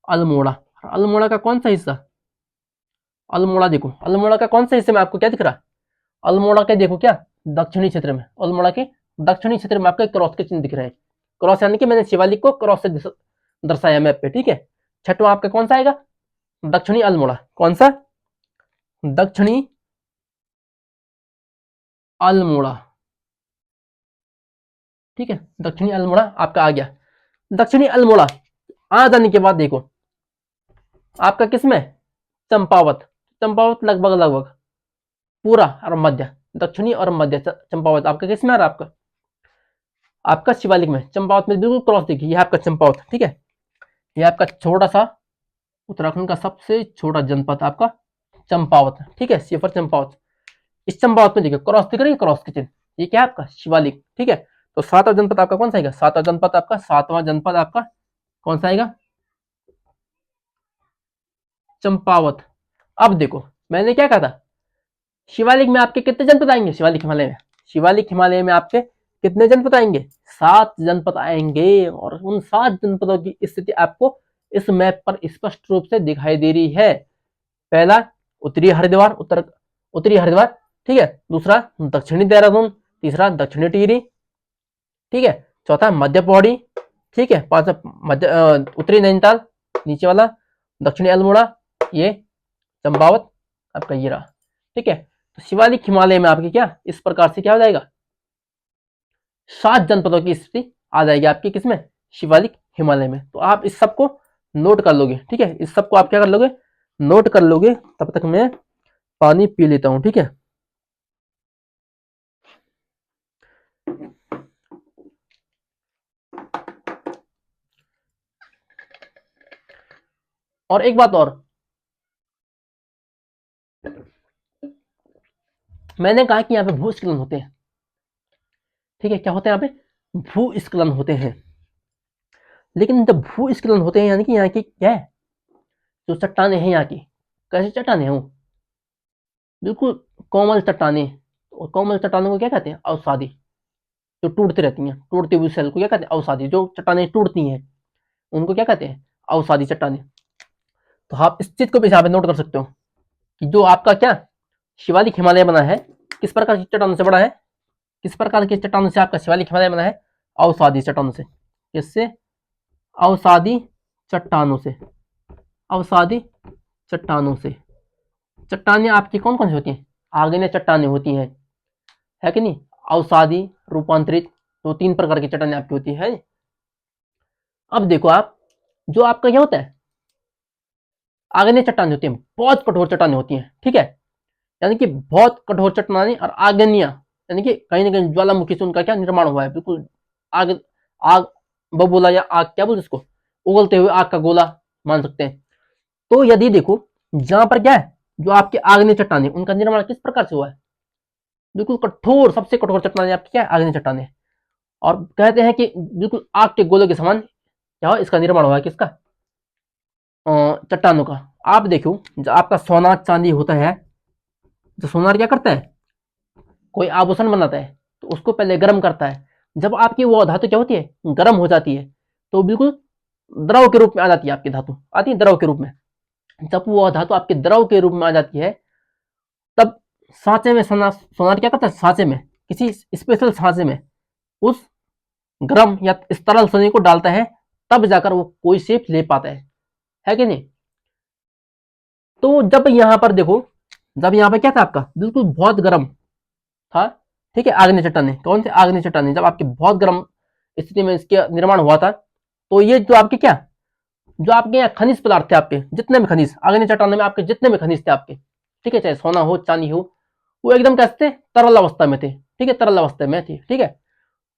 अल्मोड़ा, अल्मोड़ा का कौन सा हिस्सा, अल्मोड़ा देखो, अल्मोड़ा का कौन सा हिस्से में आपको क्या दिख रहा है, अल्मोड़ा के देखो क्या, दक्षिणी क्षेत्र में, अल्मोड़ा के दक्षिणी क्षेत्र में आपको क्रॉस के चिन्ह दिख रहे हैं। क्रॉस यानी कि मैंने शिवालिक को क्रॉस से दर्शाया मैप पे। ठीक है, छठवां आपका कौन सा आएगा, दक्षिणी अल्मोड़ा, कौन सा, दक्षिणी अल्मोड़ा। ठीक है, दक्षिणी अल्मोड़ा आपका आ गया। दक्षिणी अल्मोड़ा आ जाने के बाद देखो आपका किसमें, चंपावत, चंपावत लगभग लगभग पूरा और मध्य, दक्षिणी और मध्य चंपावत आपका किसमें आ रहा है, आपका शिवालिक में, चंपावत में बिल्कुल क्रॉस देखिए, यह आपका चंपावत। ठीक है, यह आपका छोटा सा उत्तराखंड का सबसे छोटा जनपद आपका चंपावत। ठीक है, सिफर चंपावत, इस चंपावत में देखिए क्रॉस दिख रही है, क्रॉस के चिन्ह, ये क्या है आपका शिवालिक। ठीक है, तो सातवां जनपद आपका कौन सा आएगा, सातवां जनपद आपका, सातवां जनपद आपका कौन सा आएगा, चंपावत। अब देखो मैंने क्या कहा था, शिवालिक में आपके कितने जनपद आएंगे, शिवालिक हिमालय में, शिवालिक हिमालय में आपके कितने जनपद आएंगे, 7 जनपद आएंगे। और उन 7 जनपदों की स्थिति आपको इस मैप पर स्पष्ट रूप से दिखाई दे रही है। पहला उत्तरी हरिद्वार, उत्तरी हरिद्वार, ठीक है, दूसरा दक्षिणी देहरादून, तीसरा दक्षिणी टिहरी, ठीक है, चौथा मध्य पौड़ी, ठीक है, पांचवा उत्तरी नैनीताल, नीचे वाला दक्षिणी अल्मोड़ा, ये चंपावत आपका ये रहा। ठीक है, तो शिवालिक हिमालय में आपकी क्या इस प्रकार से क्या हो जाएगा, 7 जनपदों की स्थिति आ जाएगी आपकी किसमें, शिवालिक हिमालय में। तो आप इस सबको नोट कर लोगे। ठीक है, इस सबको आप क्या कर लोगे, नोट कर लोगे। तब तक मैं पानी पी लेता हूं। ठीक है, और एक बात और, मैंने कहा कि यहाँ पे भूस्खलन होते हैं। ठीक है, क्या होते हैं यहाँ पे, भूस्खलन होते हैं। लेकिन जब भूस्खलन होते हैं यानी कि यहाँ की क्या है, जो चट्टाने हैं यहाँ की, कैसे चट्टाने हैं वो, बिल्कुल कोमल चट्टाने। और कोमल चट्टानों को क्या कहते हैं, अवसादी, जो टूटती रहती हैं, टूटती हुई सेल को क्या कहते हैं, अवसादी। जो चट्टाने टूटती हैं उनको क्या कहते हैं, अवसादी चट्टाने। तो आप इस चीज को भी यहाँ पे नोट कर सकते हो कि जो आपका क्या शिवालिक हिमालय बना है, किस प्रकार की चट्टानों से बना है, किस प्रकार के चट्टानों से आपका शिवालिक हिमालय बना है, अवसादी चट्टानों से। किससे, अवसादी चट्टानों से, अवसादी चट्टानों से। चट्टाने आपकी कौन कौन सी होती हैं, आग्नेय चट्टाने होती हैं, है कि नहीं, अवसादी, रूपांतरित, तो 3 प्रकार की चट्टाने आपकी होती है। अब देखो आप, जो आपका क्या होता है, आग्नेय चट्टाने होती हैं, बहुत कठोर चट्टाने होती हैं। ठीक है, यानी कि बहुत कठोर चट्टाने और आग्नेय, यानी कि कहीं ना कहीं ज्वालामुखी से उनका क्या निर्माण हुआ है, बिल्कुल आग, आग बबूला या आग क्या बोलते इसको, उगलते हुए आग का गोला मान सकते हैं। तो यदि देखो जहां पर क्या है, जो आपके आग्नेय चट्टाने उनका निर्माण किस प्रकार से हुआ है, बिल्कुल कठोर, सबसे कठोर चट्टाने आपकी क्या है, आग्नेय चट्टाने। और कहते हैं कि बिल्कुल आग के गोले के समान क्या हो, इसका निर्माण हुआ है किसका, चट्टानों का। आप देखो, जो आपका सोना चांदी होता है, जो सोनार क्या करता है, कोई आभूषण बनाता है तो उसको पहले गर्म करता है। जब आपकी वो धातु क्या होती है, गर्म हो जाती है, तो बिल्कुल द्रव के रूप में आ जाती है, आपकी धातु आती है द्रव के रूप में। जब वो धातु आपके द्रव के रूप में आ जाती है, तब सांचे में सोनार क्या करता है, सांचे में, किसी स्पेशल सांचे में उस गर्म या इस तरल सोने को डालता है, तब जाकर वो कोई शेप ले पाता है कि नहीं। तो जब यहां पर देखो, जब यहां पर क्या था आपका, बिल्कुल बहुत गर्म था, ठीक है, आग्नेय चट्टाने, कौन से आग्नेय चट्टाने, जब आपके बहुत गर्म स्थिति में इसके निर्माण हुआ था, तो ये जो आपके क्या, जो आपके यहाँ खनिज पदार्थ थे, आपके जितने भी खनिज आग्नेय चट्टानों में, आपके जितने भी खनिज थे आपके, ठीक है, चाहे सोना हो चांदी हो, वो एकदम कैसे थे, तरल अवस्था में थे, ठीक है, तरल अवस्था में थी, ठीक है।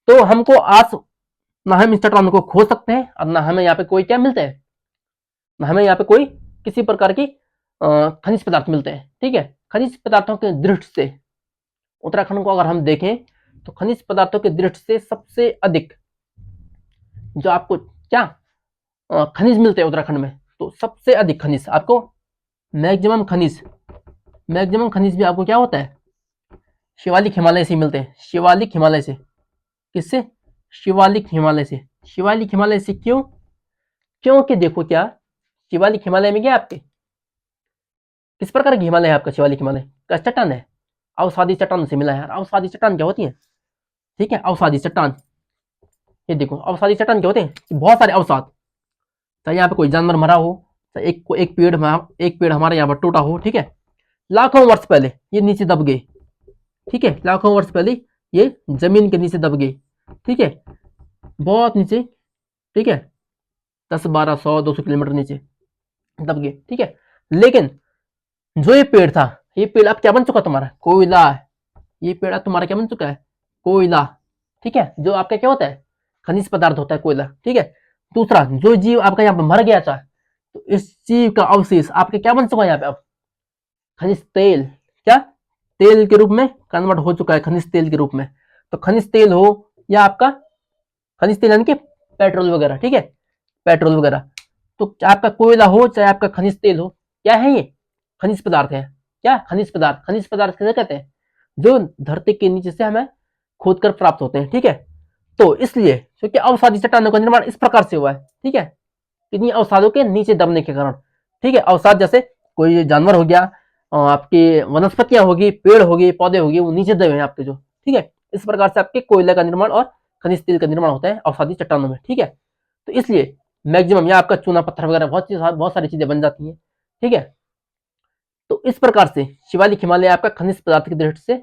तो हमको आज ना हम इस चट्टानों को खोज सकते हैं, और ना हमें यहाँ पे कोई क्या मिलता है, ना हमें यहाँ पे कोई किसी प्रकार की खनिज पदार्थ मिलते हैं, ठीक है। खनिज पदार्थों के दृष्टि से उत्तराखंड को अगर हम देखें, तो खनिज पदार्थों के दृष्टि से सबसे अधिक जो आपको क्या खनिज मिलते हैं उत्तराखंड में, तो सबसे अधिक खनिज आपको, मैक्सिमम खनिज, मैक्सिमम खनिज भी आपको क्या होता है, शिवालिक हिमालय से मिलते हैं, शिवालिक हिमालय से। किससे, शिवालिक हिमालय से। शिवालिक हिमालय से क्यों, क्योंकि देखो क्या, शिवालिक हिमालय में क्या आपके, किस प्रकार की हिमालय है आपका, शिवालिक हिमालय का चट्टान है, अवसादी चट्टान से मिला है। अवसादी चट्टान क्या होती है, ठीक है, अवसादी चट्टान, ये देखो अवसादी चट्टान क्या होते हैं, बहुत सारे अवसाद, चाहे यहाँ पे कोई जानवर मरा हो, चाहे एक पेड़ हमारे यहाँ पर टूटा हो, ठीक है, लाखों वर्ष पहले ये नीचे दब गए, ठीक है, लाखों वर्ष पहले ये जमीन के नीचे दब गए, ठीक है, बहुत नीचे, ठीक है, 10, 12, 100, 200 किलोमीटर नीचे दब गए, ठीक है। लेकिन जो ये पेड़ था, ये पेड़ अब क्या बन चुका तुम्हारा, कोयला, ये पेड़ अब तुम्हारा क्या बन चुका है, कोयला, ठीक है, जो आपका क्या होता है, खनिज पदार्थ होता है कोयला, ठीक है। दूसरा, जो जीव आपका यहाँ पे मर गया था, तो इस जीव का अवशेष आपके क्या बन चुका है यहाँ पे अब, खनिज तेल, क्या, तेल के रूप में कन्वर्ट हो चुका है, खनिज तेल के रूप में। तो खनिज तेल हो या आपका, खनिज तेल यानी कि पेट्रोल वगैरह, ठीक है, पेट्रोल वगैरह, तो आपका कोयला हो चाहे आपका खनिज तेल हो, क्या है ये, खनिज पदार्थ है, क्या, खनिज पदार्थ। खनिज पदार्थ किसे कहते हैं, जो धरती के नीचे से हमें खोद कर प्राप्त होते हैं, ठीक है। तो इसलिए क्योंकि अवसादी चट्टानों का निर्माण इस प्रकार से हुआ है, ठीक है, किन्हीं अवसादों के नीचे दबने के कारण, ठीक है। अवसाद जैसे कोई जानवर हो गया, आपकी वनस्पतियां होगी, पेड़ होगी, पौधे होगी, वो नीचे दबे हैं आपके जो, ठीक है। इस प्रकार से आपके कोयले का निर्माण और खनिज तेल का निर्माण होता है अवसादी चट्टानों में, ठीक है। तो इसलिए मैक्सिमम यहाँ आपका चूना पत्थर वगैरह बहुत सारी चीजें बन जाती हैं, ठीक है। तो इस प्रकार से शिवालिक हिमालय आपका खनिज पदार्थ की दृष्टि से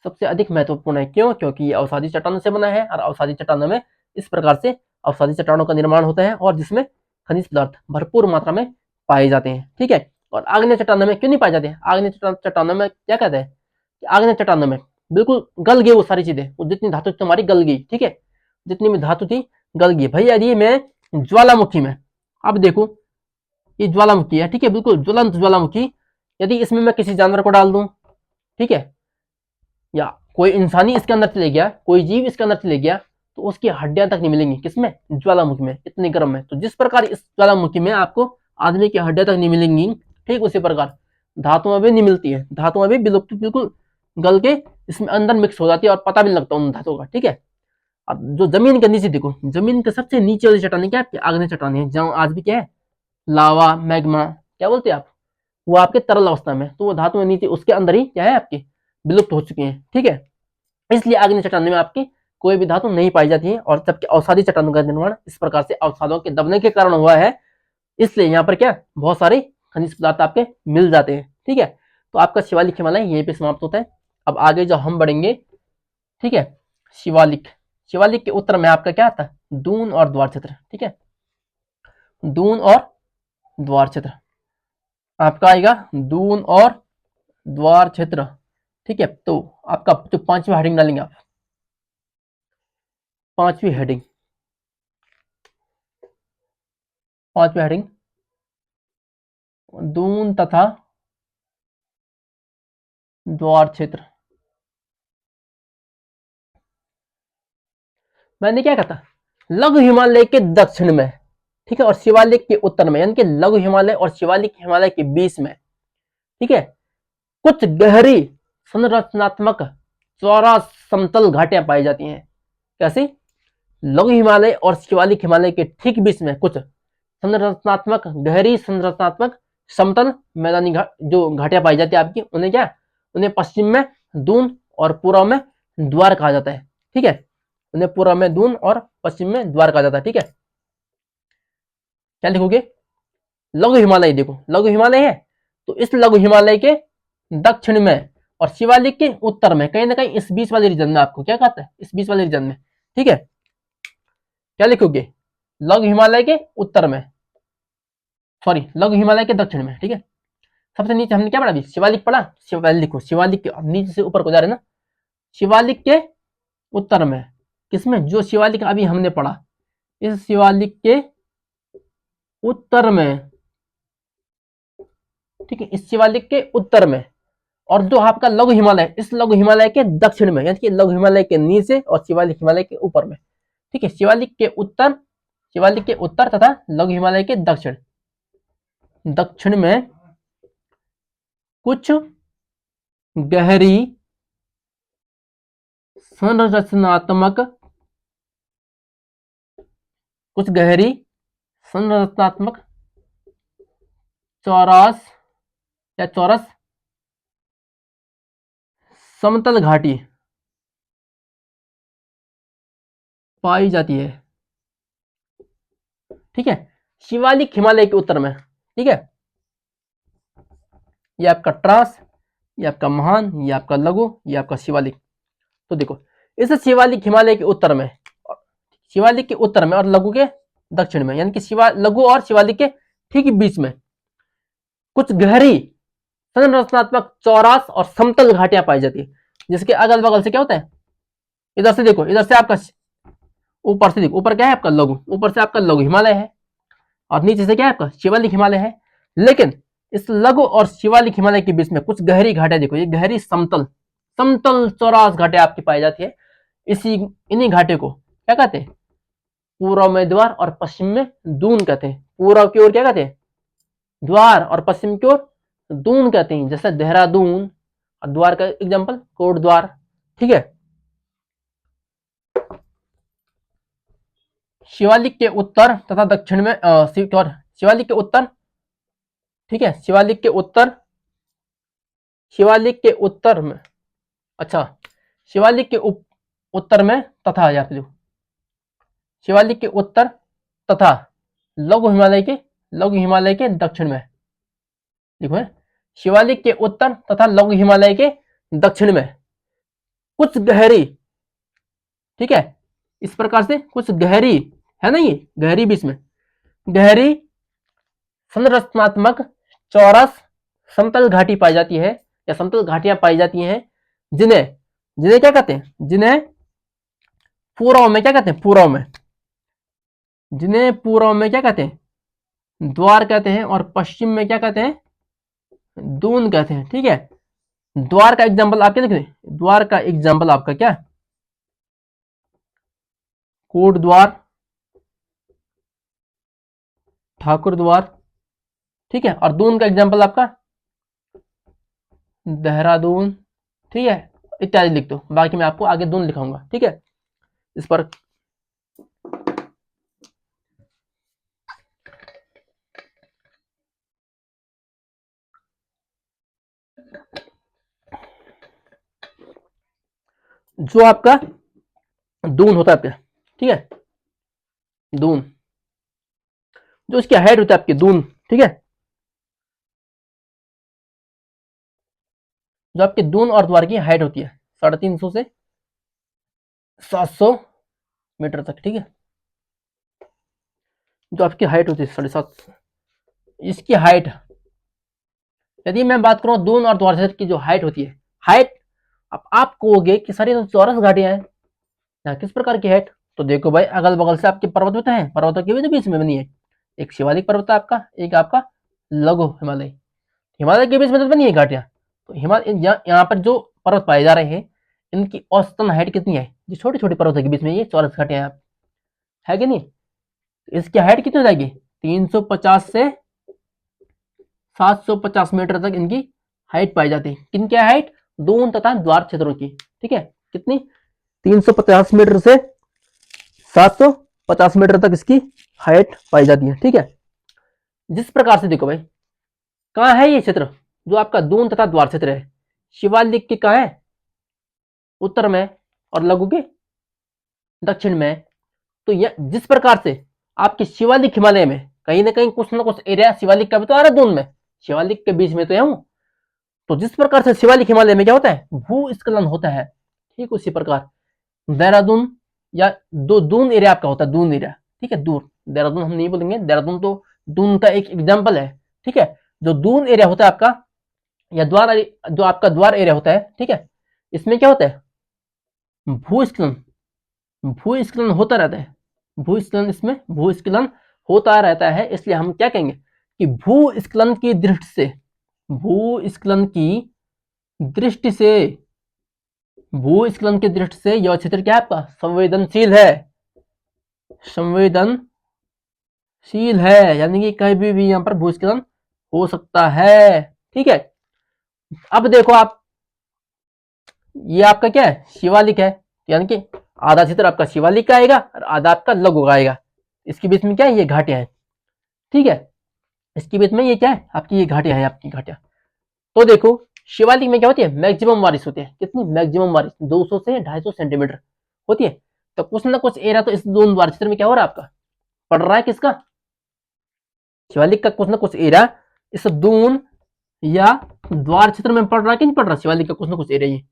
सबसे अधिक महत्वपूर्ण है। क्यों, क्योंकि ये अवसादी चट्टानों से बना है, और अवसादी चट्टानों में इस प्रकार से अवसादी चट्टानों का निर्माण होता है, और जिसमें खनिज पदार्थ भरपूर मात्रा में पाए जाते हैं, ठीक है। और आग्नेय चट्टानों में क्यों नहीं पाए जाते हैं, आग्नेय चट्टानों में क्या कहते हैं कि आग्नेय चट्टानों में बिल्कुल गल गई वो सारी चीजें, वो जितनी धातु तुम्हारी गल गई, ठीक है, जितनी भी धातु थी गल गई। भाई यदि मैं ज्वालामुखी में, अब देखो ये ज्वालामुखी है, ठीक है, बिल्कुल ज्वलंत ज्वालामुखी, यदि इसमें मैं किसी जानवर को डाल दूं, ठीक है, या कोई इंसानी इसके अंदर चले गया, कोई जीव इसके अंदर चले गया, तो उसकी हड्डियां तक नहीं मिलेंगी, किसमें, ज्वालामुखी में, इतने गर्म में। तो जिस प्रकार इस ज्वालामुखी में आपको आदमी की हड्डियां तक नहीं मिलेंगी, ठीक उसी प्रकार धातुएं भी नहीं मिलती है, धातुएं भी विलुप्त, बिल्कुल गल के इसमें अंदर मिक्स हो जाती है, और पता भी नहीं लगता उन धातुओं का, ठीक है। अब जो जमीन के नीचे देखो, जमीन के सबसे नीचे वाली चट्टाने क्या है, आग्नेय चट्टाने है, जहाँ आज भी क्या है, लावा, मैग्मा, क्या बोलते हैं आप, वो आपके तरल अवस्था में, तो वो धातु नीचे उसके अंदर ही क्या है आपकी विलुप्त हो चुकी हैं, ठीक है। इसलिए आग्नेय चट्टानों में आपकी कोई भी धातु नहीं पाई जाती है, और जबकि अवसादी चट्टानों का निर्माण इस प्रकार से अवसादों के दबने के कारण हुआ है, इसलिए यहाँ पर क्या बहुत सारे खनिज पदार्थ आपके मिल जाते हैं, ठीक है। तो आपका शिवालिक हिमालय यहीं पे समाप्त होता है। अब आगे जो हम बढ़ेंगे, ठीक है, शिवालिक, शिवालिक के उत्तर में आपका क्या आता है, दून और द्वार क्षेत्र, ठीक है, दून और द्वार क्षेत्र आपका आएगा, दून और द्वार क्षेत्र, ठीक है। तो आपका जो पांचवी हेडिंग डालेंगे आप, पांचवी हेडिंग, पांचवी हेडिंग, दून तथा द्वार क्षेत्र। मैंने क्या कहा था, लघु हिमालय के दक्षिण में, ठीक है, और शिवालिक के उत्तर में यानी कि लघु हिमालय और शिवालिक हिमालय के बीच में, ठीक है, कुछ गहरी संरचनात्मक चौरास समतल घाटियां पाई जाती हैं। कैसी? लघु हिमालय और शिवालिक हिमालय के ठीक बीच में कुछ संरचनात्मक, गहरी संरचनात्मक समतल मैदानी जो घाटियां पाई जाती है आपकी, उन्हें क्या, उन्हें पश्चिम में दून और पूर्व में द्वार कहा जाता है। ठीक है, उन्हें पूर्व में दून और पश्चिम में द्वार कहा जाता है। ठीक है, क्या लिखोगे? लघु हिमालय। देखो लघु हिमालय है, तो इस लघु हिमालय के दक्षिण में और शिवालिक के उत्तर में, कहीं ना कहीं इस बीच वाले रीजन में आपको क्या कहता है, इस बीच वाले रीजन में। ठीक है, क्या लिखोगे? लघु हिमालय के उत्तर में, सॉरी लघु हिमालय के दक्षिण में। ठीक है, सबसे नीचे हमने क्या पढ़ा? अभी शिवालिक पढ़ा। शिवालिक को, शिवालिक के नीचे से ऊपर को जा रहे ना, शिवालिक के उत्तर में, किसमें? जो शिवालिक अभी हमने पढ़ा, इस शिवालिक के उत्तर में। ठीक है, इस शिवालिक के उत्तर में, और जो आपका लघु हिमालय, इस लघु हिमालय के दक्षिण में, यानी कि लघु हिमालय के नीचे और शिवालिक हिमालय के ऊपर में। ठीक है, शिवालिक के उत्तर, शिवालिक के उत्तर तथा लघु हिमालय के दक्षिण, दक्षिण में कुछ गहरी संरचनात्मक, कुछ गहरी संरचनात्मक चौरास या चौरस समतल घाटी पाई जाती है। ठीक है, शिवालिक हिमालय के उत्तर में। ठीक है, ये आपका ट्रास, ये आपका महान, ये आपका लघु, ये आपका शिवालिक। तो देखो इस शिवालिक हिमालय के उत्तर में, शिवालिक के उत्तर में और लघु के दक्षिण में, यानी कि शिवा लघु और शिवालिक के ठीक बीच में कुछ गहरी संरचनात्मक चौरास और समतल घाटियां पाई जाती है, जिसके अगल बगल से क्या होता है, इधर से देखो, इधर से आपका ऊपर से देखो, ऊपर क्या है आपका लघु, ऊपर से आपका लघु हिमालय है, और नीचे से क्या है आपका शिवालिक हिमालय है। लेकिन इस लघु और शिवालिक हिमालय के बीच में कुछ गहरी घाटियां, देखो ये गहरी समतल, समतल चौरास घाटियां आपकी पाई जाती है। इसी इन्हीं घाटे को क्या कहते हैं? पूर्व में द्वार और पश्चिम में दून कहते हैं। पूर्व की ओर क्या कहते हैं? द्वार, और पश्चिम की ओर दून कहते हैं। जैसे देहरादून, और द्वार का एग्जांपल कोट द्वार। ठीक है, शिवालिक के उत्तर तथा दक्षिण में शिवालिक के उत्तर, ठीक है, शिवालिक के उत्तर, शिवालिक के उत्तर में, अच्छा शिवालिक के उत्तर में तथा, या फिर शिवालिक के उत्तर तथा लघु हिमालय के दक्षिण में। देखो शिवालिक के उत्तर तथा लघु हिमालय के दक्षिण में कुछ गहरी, ठीक है, इस प्रकार से कुछ गहरी है ना, ये गहरी बीच में गहरी संरचनात्मक चौरस समतल घाटी पाई जाती है, या समतल घाटियां पाई जाती हैं, जिन्हें जिन्हें क्या कहते हैं? जिन्हें पूर्व में क्या कहते हैं? पूर्व में, जिन्हें पूर्व में क्या कहते हैं? द्वार कहते हैं, और पश्चिम में क्या कहते हैं? दून कहते हैं। ठीक है, द्वार का एग्जांपल आप क्या लिख रहे हैं? द्वार का एग्जांपल आपका क्या? कोट द्वार, ठाकुर द्वार। ठीक है, और दून का एग्जांपल आपका देहरादून। ठीक है, इत्यादि लिख दो, बाकी मैं आपको आगे दून लिखाऊंगा। ठीक है, इस पर जो आपका दून होता है आपका, ठीक है, दून, जो इसकी हाइट होता है आपकी दून, ठीक है, जो आपके दून और द्वार की हाइट होती है 350 से 700 मीटर तक। ठीक है, जो आपकी हाइट होती है 750, इसकी हाइट, यदि मैं बात करूं दून और द्वार की जो हाइट होती है, हाइट, अब आप कहोगे कि सारी तो चौरस घाटियां हैं, यहाँ किस प्रकार की हाइट? तो देखो भाई, अगल बगल से आपके पर्वत होते हैं, पर्वतों के भी बीच में बनी है, एक शिवालिक पर्वत है आपका, एक आपका लघु हिमालय, हिमालय के बीच में तो बनी है घाटियां। तो हिमालय, यहाँ पर जो पर्वत पाए जा रहे हैं, इनकी औसतन हाइट कितनी है? जो छोटी छोटी पर्वतों के बीच में ये चौरस घाटियां है कि नहीं? इसकी हाइट कितनी हो जाएगी? 350 से 750 मीटर तक इनकी हाइट पाई जाती है। किनकी हाइट? दून तथा द्वार क्षेत्रों की। ठीक है, कितनी? 350 मीटर से 750 मीटर तक इसकी हाइट पाई जाती है। ठीक है, जिस प्रकार से देखो भाई, कहाँ है ये क्षेत्र जो आपका दून तथा द्वार क्षेत्र है? शिवालिक के कहाँ है? उत्तर में, और लघु के दक्षिण में। तो यह जिस प्रकार से आपके शिवालिक हिमालय में कहीं ना कुछ एरिया शिवालिक का भी तो आ रहा है दून में, शिवालिक के बीच में तो है हूं। तो जिस प्रकार से शिवालिक हिमालय में क्या होता है? भूस्खलन होता है। ठीक उसी प्रकार देहरादून या दून एरिया आपका होता है, दून एरिया। ठीक है, दूर, देहरादून हम नहीं बोलेंगे, देहरादून तो दून का एक एग्जाम्पल है। ठीक है, जो दून एरिया होता है आपका, या द्वार, जो आपका द्वार एरिया होता है, ठीक है, इसमें क्या होता है? भूस्खलन, भूस्खलन होता रहता है। भूस्खलन, इसमें भूस्खलन होता रहता है। इसलिए हम क्या कहेंगे कि भूस्खलन की दृष्टि से, भूस्खलन की दृष्टि से, भूस्खलन की दृष्टि से यह क्षेत्र क्या है आपका? संवेदनशील है, संवेदनशील है, यानी कि कहीं भी यहां पर भूस्खलन हो सकता है। ठीक है, अब देखो आप, ये आपका क्या है? शिवालिक है, यानी कि आधा क्षेत्र आपका शिवालिक का आएगा और आधा आपका लघु का आएगा। इसके बीच में क्या है? ये घाटियां है। ठीक है, इसके बीच में ये क्या है? आपकी ये घाटियां है, आपकी घाटियां। तो देखो, शिवालिक में क्या होती है? मैक्सिमम बारिश होती है। कितनी मैक्सिमम बारिश? 200 से 250 सेंटीमीटर होती है। तो कुछ ना कुछ एरिया तो इस दोनों द्वार क्षेत्र में क्या हो रहा है आपका? पड़ रहा है किसका? शिवालिक का कुछ ना कुछ एरिया इस दून या द्वार क्षेत्र में पड़ रहा है कि नहीं पड़ रहा? शिवालिक का कुछ ना कुछ एरिया ये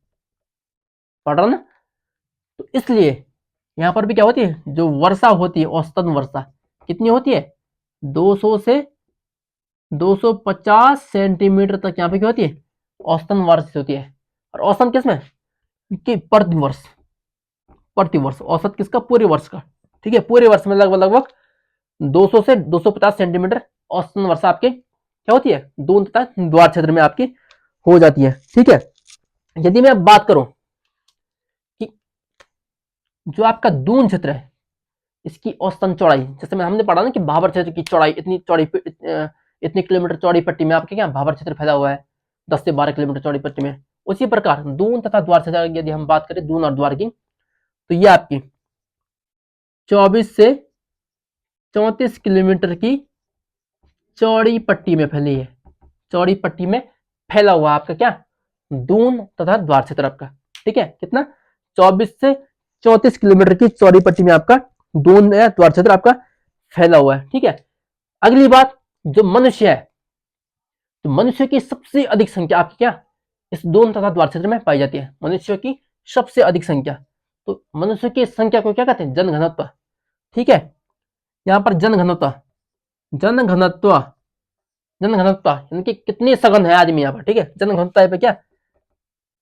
पड़ रहा ना। तो इसलिए यहां पर भी क्या होती है? जो वर्षा होती है, औसतन वर्षा कितनी होती है? 200 से 250 सेंटीमीटर तक यहाँ पे क्या होती है? औसतन वर्षा होती है। और औसतन किसमें? कि प्रतिवर्ष, प्रतिवर्ष औसत किसका? पूरे वर्ष का। ठीक है, पूरे वर्ष में लगभग लगभग 200 से 250 सेंटीमीटर औसतन वर्षा आपके क्या होती है? दून तथा द्वार क्षेत्र में आपकी हो जाती है। ठीक है, यदि मैं बात करूं कि जो आपका दून क्षेत्र है, इसकी औसतन चौड़ाई, जैसे मैं हमने पढ़ा ना कि भाबर क्षेत्र की चौड़ाई इतनी चौड़ी, इतनी किलोमीटर चौड़ी पट्टी में आपके क्या भाबर क्षेत्र फैला हुआ है? 10 से 12 किलोमीटर चौड़ी पट्टी में। उसी प्रकार दून तथा द्वार क्षेत्र यदि हम बात करें, दून और द्वार की, तो ये आपकी 24 से 34 किलोमीटर की चौड़ी पट्टी में फैली है। चौड़ी पट्टी में फैला हुआ आपका क्या? दून तथा द्वार क्षेत्र आपका। ठीक है, कितना? 24 से 34 किलोमीटर की चौड़ी पट्टी में आपका दून या द्वार क्षेत्र आपका फैला हुआ है। ठीक है, अगली बात, जो मनुष्य है, तो मनुष्य की सबसे अधिक संख्या आपकी क्या? इस दून तथा द्वार क्षेत्र में पाई जाती है। मनुष्य की सबसे अधिक संख्या। तो मनुष्य की संख्या को क्या कहते हैं? जनघनत्व। ठीक है, यहां पर जनघनत्व, जनघनत्व, जनघनत्व यानी कि कितनी सघन है आदमी यहाँ पर। ठीक है, जनघनत्व पे क्या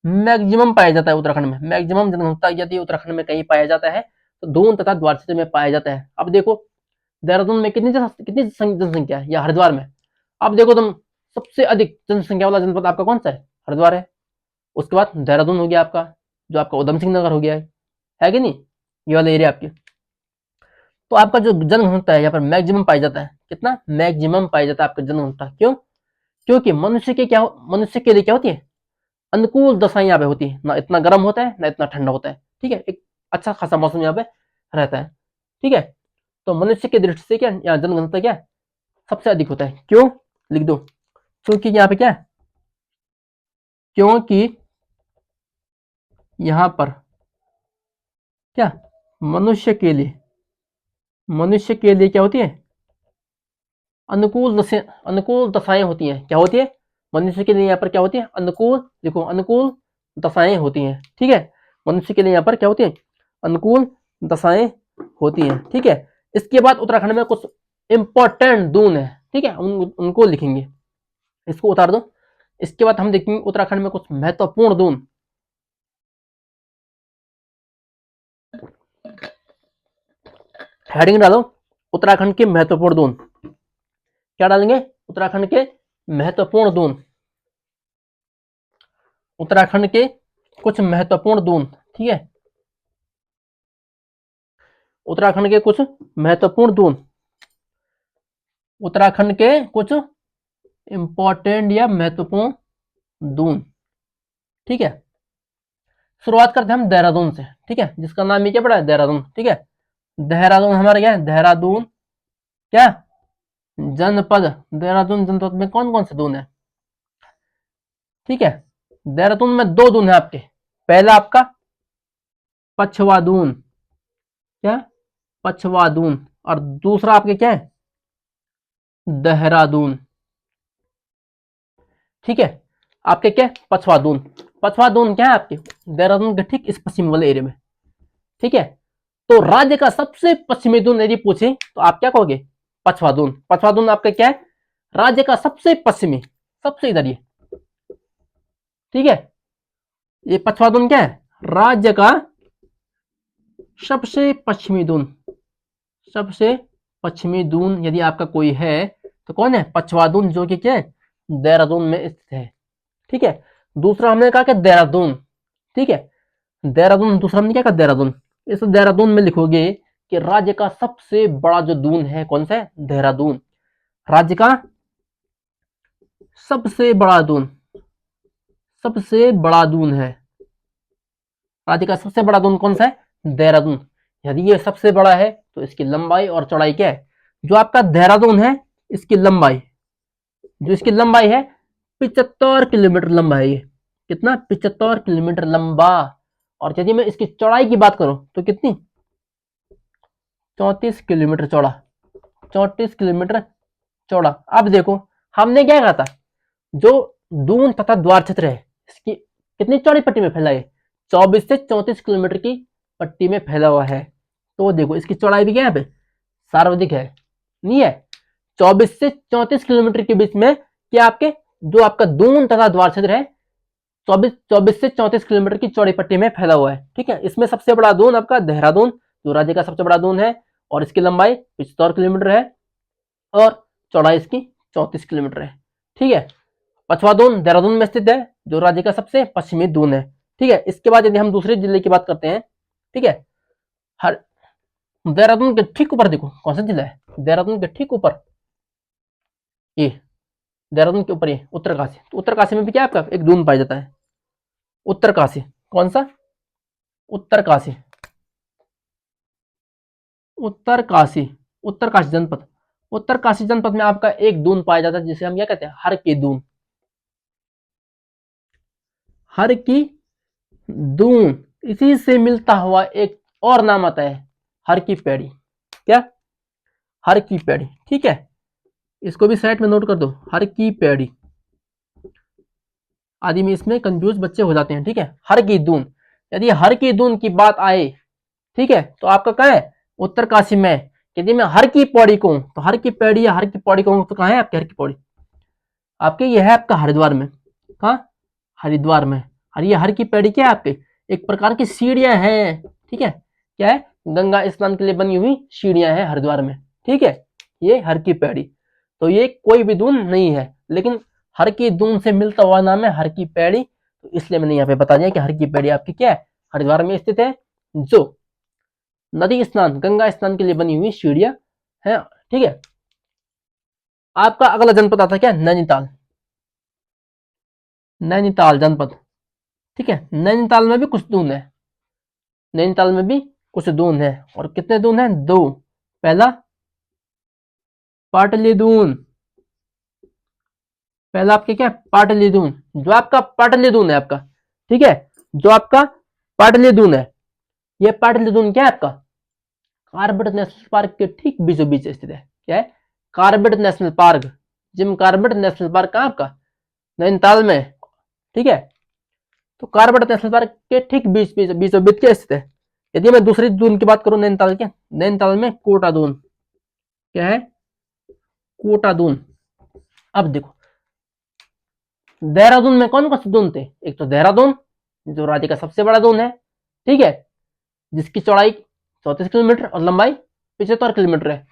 मैक्सिमम पाया जाता है उत्तराखंड में। मैक्सिमम जनघनत्व यदि उत्तराखंड में कहीं पाया जाता है तो दून तथा द्वार क्षेत्र में पाया जाता है। अब देखो, देहरादून में कितनी जनसंख्या है, या हरिद्वार में? अब देखो तुम, सबसे अधिक जनसंख्या वाला जनपद आपका कौन सा है? हरिद्वार है। उसके बाद देहरादून हो गया आपका, जो आपका उधम सिंह नगर हो गया है कि नहीं? ये वाला एरिया आपके। तो आपका जो जनघनत्व है यहाँ पर मैक्सिमम पाया जाता है। कितना मैक्सिमम पाया जाता है आपका जनघनत्व? क्यों? क्योंकि मनुष्य के क्या, मनुष्य के लिए क्या होती है? अनुकूल दशाएं यहाँ पे होती है। ना इतना गर्म होता है, ना इतना ठंडा होता है। ठीक है, एक अच्छा खासा मौसम यहाँ पे रहता है। ठीक है, तो मनुष्य की दृष्टि से क्या यहाँ जनघनत्व क्या सबसे अधिक होता है? क्यों? लिख दो, क्योंकि यहाँ पे क्या है? क्योंकि यहाँ पर क्या मनुष्य के लिए, मनुष्य के लिए क्या होती है? अनुकूल दशाएं होती हैं। क्या होती है? मनुष्य के लिए यहाँ पर क्या होती है? अनुकूल, देखो अनुकूल दशाएं होती हैं। ठीक है, मनुष्य के लिए यहाँ पर क्या होती है? अनुकूल दशाएं होती हैं। ठीक है, इसके बाद उत्तराखंड में कुछ इंपॉर्टेंट दून है। ठीक है, उनको लिखेंगे, इसको उतार दो। इसके बाद हम देखेंगे उत्तराखंड में कुछ महत्वपूर्ण दून। हेडिंग डालो, उत्तराखंड के महत्वपूर्ण दून। क्या डालेंगे? उत्तराखंड के महत्वपूर्ण दून, उत्तराखंड के कुछ महत्वपूर्ण दून। ठीक है, उत्तराखंड के कुछ महत्वपूर्ण दून। उत्तराखंड के कुछ इंपॉर्टेंट या महत्वपूर्ण दून। ठीक है, शुरुआत करते हैं हम देहरादून से। ठीक है, जिसका नाम ही क्या पड़ा है, देहरादून। ठीक है, देहरादून हमारा क्या है, देहरादून क्या जनपद। देहरादून जनपद में कौन कौन से दून है? ठीक है, देहरादून में दो दून है आपके। पहला आपका पछवा दून, क्या पछवा दून, और दूसरा आपके क्या है, देहरादून। ठीक है, आपके क्या पछवा दून। पछवा दून क्या है आपके देहरादून के ठीक इस पश्चिम वाले एरिया में। ठीक है, तो राज्य का सबसे पश्चिमी दून यदि पूछे तो आप क्या कहोगे, पछवा दून। पछवा दून आपका क्या है, राज्य का सबसे पश्चिमी, सबसे इधर ये। ठीक है, ये पछवा दून क्या है, राज्य का सबसे पश्चिमी दून। सबसे पश्चिमी दून यदि आपका कोई है तो कौन है, पछवा दून, जो कि क्या है, देहरादून में स्थित है। ठीक है, दूसरा हमने कहा कि देहरादून। ठीक है, देहरादून दूसरा हमने क्या कहा, देहरादून। इस देहरादून में लिखोगे कि राज्य का सबसे बड़ा जो दून है कौन सा है, देहरादून। राज्य का सबसे बड़ा दून, सबसे बड़ा दून है, राज्य का सबसे बड़ा दून कौन सा है, देहरादून। यदि ये सबसे बड़ा है तो इसकी लंबाई और चौड़ाई क्या है, जो आपका देहरादून है इसकी लंबाई, जो इसकी लंबाई है 75 किलोमीटर लंबा है ये। कितना, 75 किलोमीटर लंबा। और यदि मैं इसकी चौड़ाई की बात करूं तो कितनी, 34 किलोमीटर चौड़ा। 34 किलोमीटर चौड़ा। अब देखो हमने क्या कहा था, जो दून तथा द्वार क्षेत्र है इसकी कितनी चौड़ी पट्टी में फैला है, 24 से 34 किलोमीटर की पट्टी में फैला हुआ है। तो देखो इसकी चौड़ाई भी क्या है, सर्वाधिक है, नहीं है। 24 से 34 किलोमीटर के बीच में क्या आपके, जो आपका दून तथा द्वार क्षेत्र है 24 से 34 किलोमीटर की चौड़ी पट्टी में फैला हुआ है। ठीक है, इसमें सबसे बड़ा दून आपका देहरादून, जो राज्य का सबसे बड़ा दून है, और इसकी लंबाई 75 किलोमीटर है और चौड़ाई इसकी 34 किलोमीटर है। ठीक है, पछवा दून देहरादून में स्थित है, जो राज्य का सबसे पश्चिमी दून है। ठीक है, इसके बाद यदि हम दूसरे जिले की बात करते हैं, ठीक है, हर देहरादून के ठीक ऊपर देखो कौन सा जिला है, देहरादून के ठीक ऊपर ये, देहरादून के ऊपर ये उत्तरकाशी। तो उत्तरकाशी में भी क्या आपका एक दून पाया जाता है, उत्तरकाशी। कौन सा, उत्तरकाशी, उत्तरकाशी, उत्तरकाशी जनपद। उत्तरकाशी जनपद में आपका एक दून पाया जाता है जिसे हम क्या कहते हैं, हर की दून। हर की दून, इसी से मिलता हुआ एक और नाम आता है, हर की पेड़ी। क्या, हर की पेड़ी। ठीक है, इसको भी साइड में नोट कर दो, हर की पेड़ी। आदि में इसमें कंफ्यूज बच्चे हो जाते हैं। ठीक है, हर की दून, यदि हर की दून की बात आए, ठीक है, तो आपका कहाँ है, उत्तरकाशी में। यदि मैं हर की पौड़ी को हूं तो हर की पेड़ी या हर की पौड़ी को हूं तो कहाँ है आपके हर की पौड़ी, आपके यह है आपका हरिद्वार में। कहाँ, हरिद्वार में। और ये हर की पेड़ी क्या है आपके, एक प्रकार की सीढ़ियां हैं। ठीक है, क्या है, गंगा स्नान के लिए बनी हुई सीढ़ियां हैं हरिद्वार में। ठीक है, ये हर की पेड़ी। तो ये कोई भी दून नहीं है, लेकिन हर की दून से मिलता हुआ नाम है हर की पेड़ी। तो इसलिए मैंने यहाँ पे बता दिया कि हर की पेड़ी आपकी क्या है, हरिद्वार में स्थित है, जो नदी स्नान, गंगा स्नान के लिए बनी हुई सीढ़ियां है। ठीक है, आपका अगला जनपद आता है क्या, नैनीताल। नैनीताल जनपद। ठीक है, नैनीताल में भी कुछ दून है, नैनीताल में भी कुछ दून है, और कितने दून है, दो। पहला पाटली दून, पहला आपके क्या, पाटली दून, जो आपका पाटली दून है आपका। ठीक है, जो आपका पाटली दून है, ये पाटली दून क्या है आपका, कार्बेट नेशनल पार्क के ठीक बीचों बीच स्थित है। क्या है, Corbett National Park, Jim Corbett National Park कहाँ आपका, नैनीताल में। ठीक है, तो कार्बेट नेशनल पार्क के ठीक बीचों बीच क्या स्थित है। यदि मैं दूसरी दून की बात करूं नैनीताल के, नैनीताल में कोटा दून। क्या है, कोटा दून। अब देखो देहरादून में कौन कौन से दून थे, एक तो देहरादून जो राज्य का सबसे बड़ा दून है। ठीक है, जिसकी चौड़ाई 34 किलोमीटर और लंबाई 75 किलोमीटर है।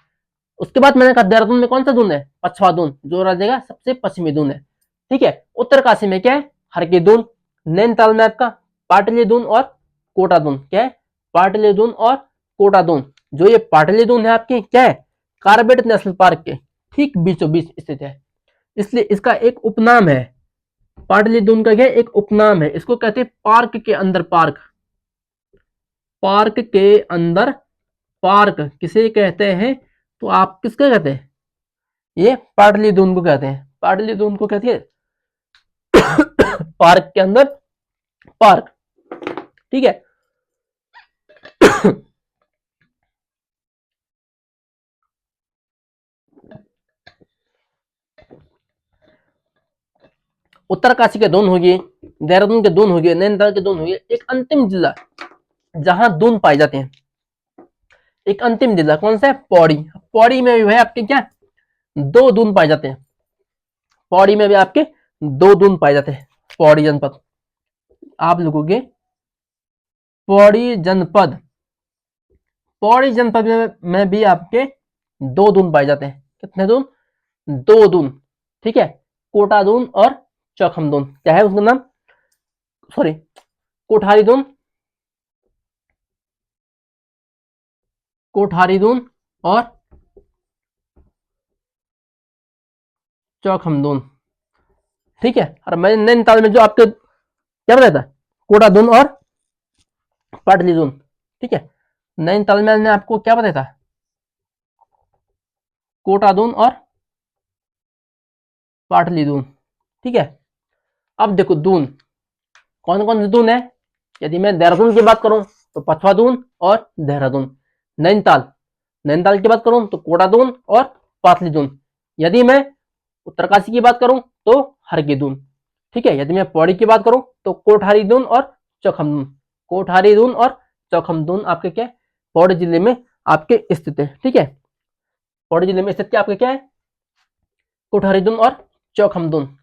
उसके बाद मैंने कहा देहरादून में कौन सा दून है, पछवा दून, जो राज्य का सबसे पश्चिमी दून है। ठीक है, उत्तरकाशी में क्या है, हरकी दून। नैनीताल में आपका पाटली दून और कोटा दून। क्या है, पाटली दून और कोटा दून। जो ये पाटली दून है आपकी क्या है, कार्बेट नेशनल पार्क के ठीक बीचों बीच स्थित है, इसलिए इसका एक उपनाम है। पाटलिपुत्र का क्या एक उपनाम है, इसको कहते हैं पार्क के अंदर पार्क। पार्क के अंदर पार्क किसे कहते हैं, तो आप किसके कहते हैं, ये पाटलिपुत्र को कहते हैं। पाटलिपुत्र को कहते हैं पार्क के अंदर पार्क, ठीक है। उत्तरकाशी के दून हो गए, देहरादून के दून हो गए, नैनीताल के दून हो गए। एक अंतिम जिला जहां दून पाए जाते हैं, एक अंतिम जिला कौन सा है, पौड़ी। पौड़ी में भी है आपके क्या, दो दून पाए जाते हैं। पौड़ी में भी आपके दो दून पाए जाते हैं। पौड़ी जनपद, आप लिखोगे पौड़ी जनपद। पौड़ी जनपद में भी आपके दो दून पाए जाते हैं। कितने दून, दो दून, ठीक है। कोटा दून और चौखम दून, क्या है उसका नाम, सॉरी कोठारी दून, कोठारी दून और चौखम दून, ठीक है। और मैं नैनीताल में जो आपके क्या बताया था, कोटा दून और पाटली दून, ठीक है। नैनीताल में मैंने आपको क्या बताया था, कोटा दून और पाटली दून, ठीक है। अब देखो दून कौन कौन से दून है, यदि मैं देहरादून की बात करूं तो पछवा दून और देहरादून। नैनीताल, नैनीताल की बात करूं तो कोटा दून और पाटली दून। यदि मैं उत्तरकाशी की बात करूं तो हरकी दून, ठीक है। यदि मैं पौड़ी की बात करूं तो कोठारी दून और चौखम दून। कोठारी दून और चौखम दून आपके क्या है, पौड़ी जिले में आपके स्थित है, ठीक है। पौड़ी जिले में स्थित क्या आपके क्या है, कोठारी दून और चौखम दून।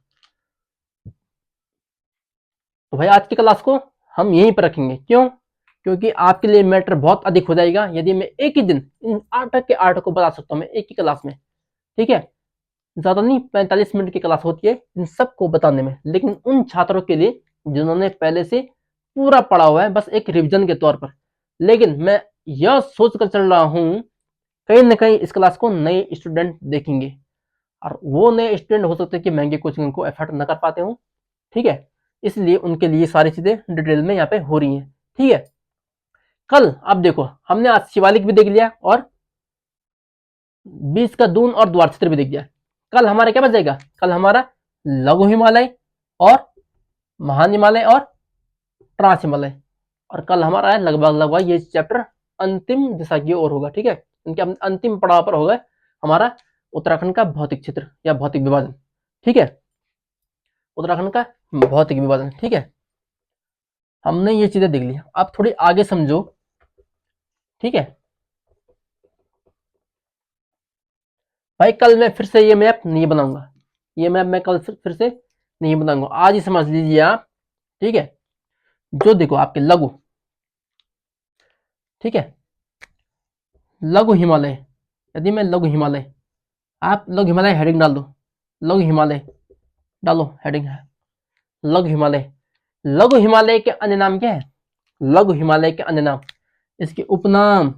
तो भाई आज की क्लास को हम यहीं पर रखेंगे, क्यों, क्योंकि आपके लिए मैटर बहुत अधिक हो जाएगा यदि मैं एक ही दिन इन 8 के 8 को बता सकता हूं मैं एक ही क्लास में, ठीक है। ज्यादा नहीं, 45 मिनट की क्लास होती है इन सबको बताने में, लेकिन उन छात्रों के लिए जिन्होंने पहले से पूरा पढ़ा हुआ है, बस एक रिवीजन के तौर पर। लेकिन मैं यह सोच कर चल रहा हूं कहीं ना कहीं इस क्लास को नए स्टूडेंट देखेंगे, और वो नए स्टूडेंट हो सकते हैं कि महंगे कोचिंग को एफर्ट न कर पाते हो, ठीक है। इसलिए उनके लिए सारी चीजें डिटेल में यहाँ पे हो रही हैं, ठीक है। कल अब देखो हमने आज शिवालिक भी देख लिया और 20 का दून और द्वार चित्र भी देख लिया। कल हमारा क्या बच जाएगा, कल हमारा लघु हिमालय और महान हिमालय और ट्रांस हिमालय, और कल हमारा है लगभग लगभग ये चैप्टर अंतिम दिशा की ओर होगा, ठीक है। इनके अंतिम पड़ाव पर होगा हमारा उत्तराखंड का भौतिक क्षेत्र या भौतिक विभाजन, ठीक है। उत्तराखंड का भौतिक विभाजन, ठीक है। हमने ये चीजें देख ली, आप थोड़ी आगे समझो, ठीक है। भाई कल मैं फिर से ये मैप नहीं बनाऊंगा, ये मैप मैं कल फिर से नहीं बनाऊंगा, आज ही समझ लीजिए आप, ठीक है। जो देखो आपके लघु, ठीक है, लघु हिमालय, यदि मैं लघु हिमालय, आप लघु हिमालय हेडिंग डाल दो, लघु हिमालय डालो हेडिंग है, लघु हिमालय। लघु हिमालय के अन्य नाम क्या है, लघु हिमालय के अन्य नाम, इसके उपनाम,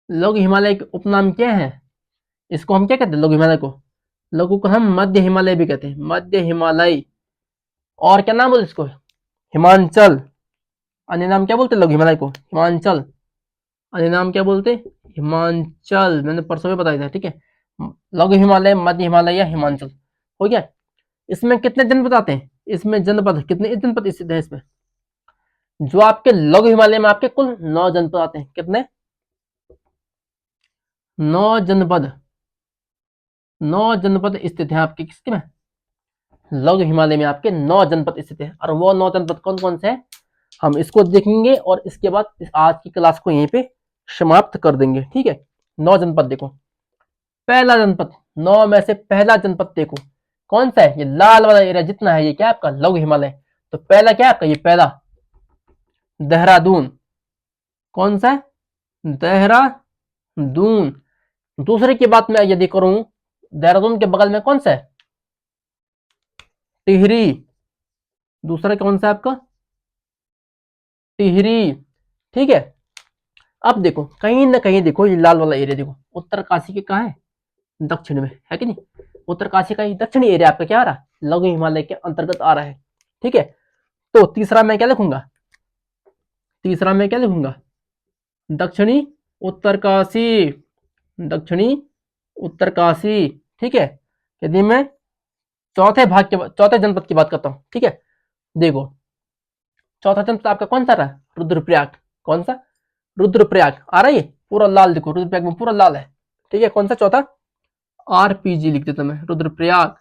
लघु हिमालय के उपनाम क्या है, इसको हम क्या कहते हैं, लघु हिमालय को, लघु को हम मध्य हिमालय भी कहते हैं, मध्य हिमालय। और क्या नाम बोलते इसको, हिमांचल। अन्य नाम क्या बोलते लघु हिमालय को, हिमांचल। अन्य नाम क्या बोलते, हिमांचल, मैंने परसों भी बताया था, ठीक है। लघु हिमालय, मध्य हिमालय या हिमांचल, हो गया। इसमें कितने जनपद आते हैं, इसमें जनपद कितने जनपद स्थित है इसमें, जो आपके लघु हिमालय में आपके कुल 9 जनपद आते हैं। कितने, 9 जनपद, 9 जनपद स्थित है आपके किसके में, लघु हिमालय में आपके 9 जनपद स्थित है। और वो 9 जनपद कौन कौन से हैं, हम इसको देखेंगे और इसके बाद आज की क्लास को यहीं पे समाप्त कर देंगे, ठीक है। 9 जनपद देखो, पहला जनपद, 9 में से पहला जनपद देखो कौन सा है, ये लाल वाला एरिया जितना है ये क्या है आपका लघु हिमालय। तो पहला क्या है आपका, ये पहला देहरादून, कौन सा है, देहरादून। दूसरे की बात मैं यदि करूं, देहरादून के बगल में कौन सा है, टिहरी। दूसरा कौन सा है आपका, टिहरी, ठीक है। अब देखो कहीं ना कहीं देखो ये लाल वाला एरिया देखो उत्तरकाशी के कहाँ है, दक्षिण में, है कि नहीं। उत्तरकाशी का ये दक्षिणी एरिया आपका क्या आ रहा है, लघु हिमालय के अंतर्गत आ रहा है। ठीक है, तो तीसरा मैं क्या लिखूंगा, तीसरा मैं क्या लिखूंगा, दक्षिणी उत्तरकाशी, दक्षिणी उत्तरकाशी। ठीक है, यदि मैं चौथे जनपद की बात करता हूं, ठीक है, देखो चौथा जनपद आपका कौन सा रहा, रुद्रप्रयाग। कौन सा, रुद्रप्रयाग आ रहा है, ये पूरा लाल, देखो रुद्रप्रयाग में पूरा लाल है। ठीक है, कौन सा चौथा, आरपीजी लिख देता मैं, रुद्रप्रयाग।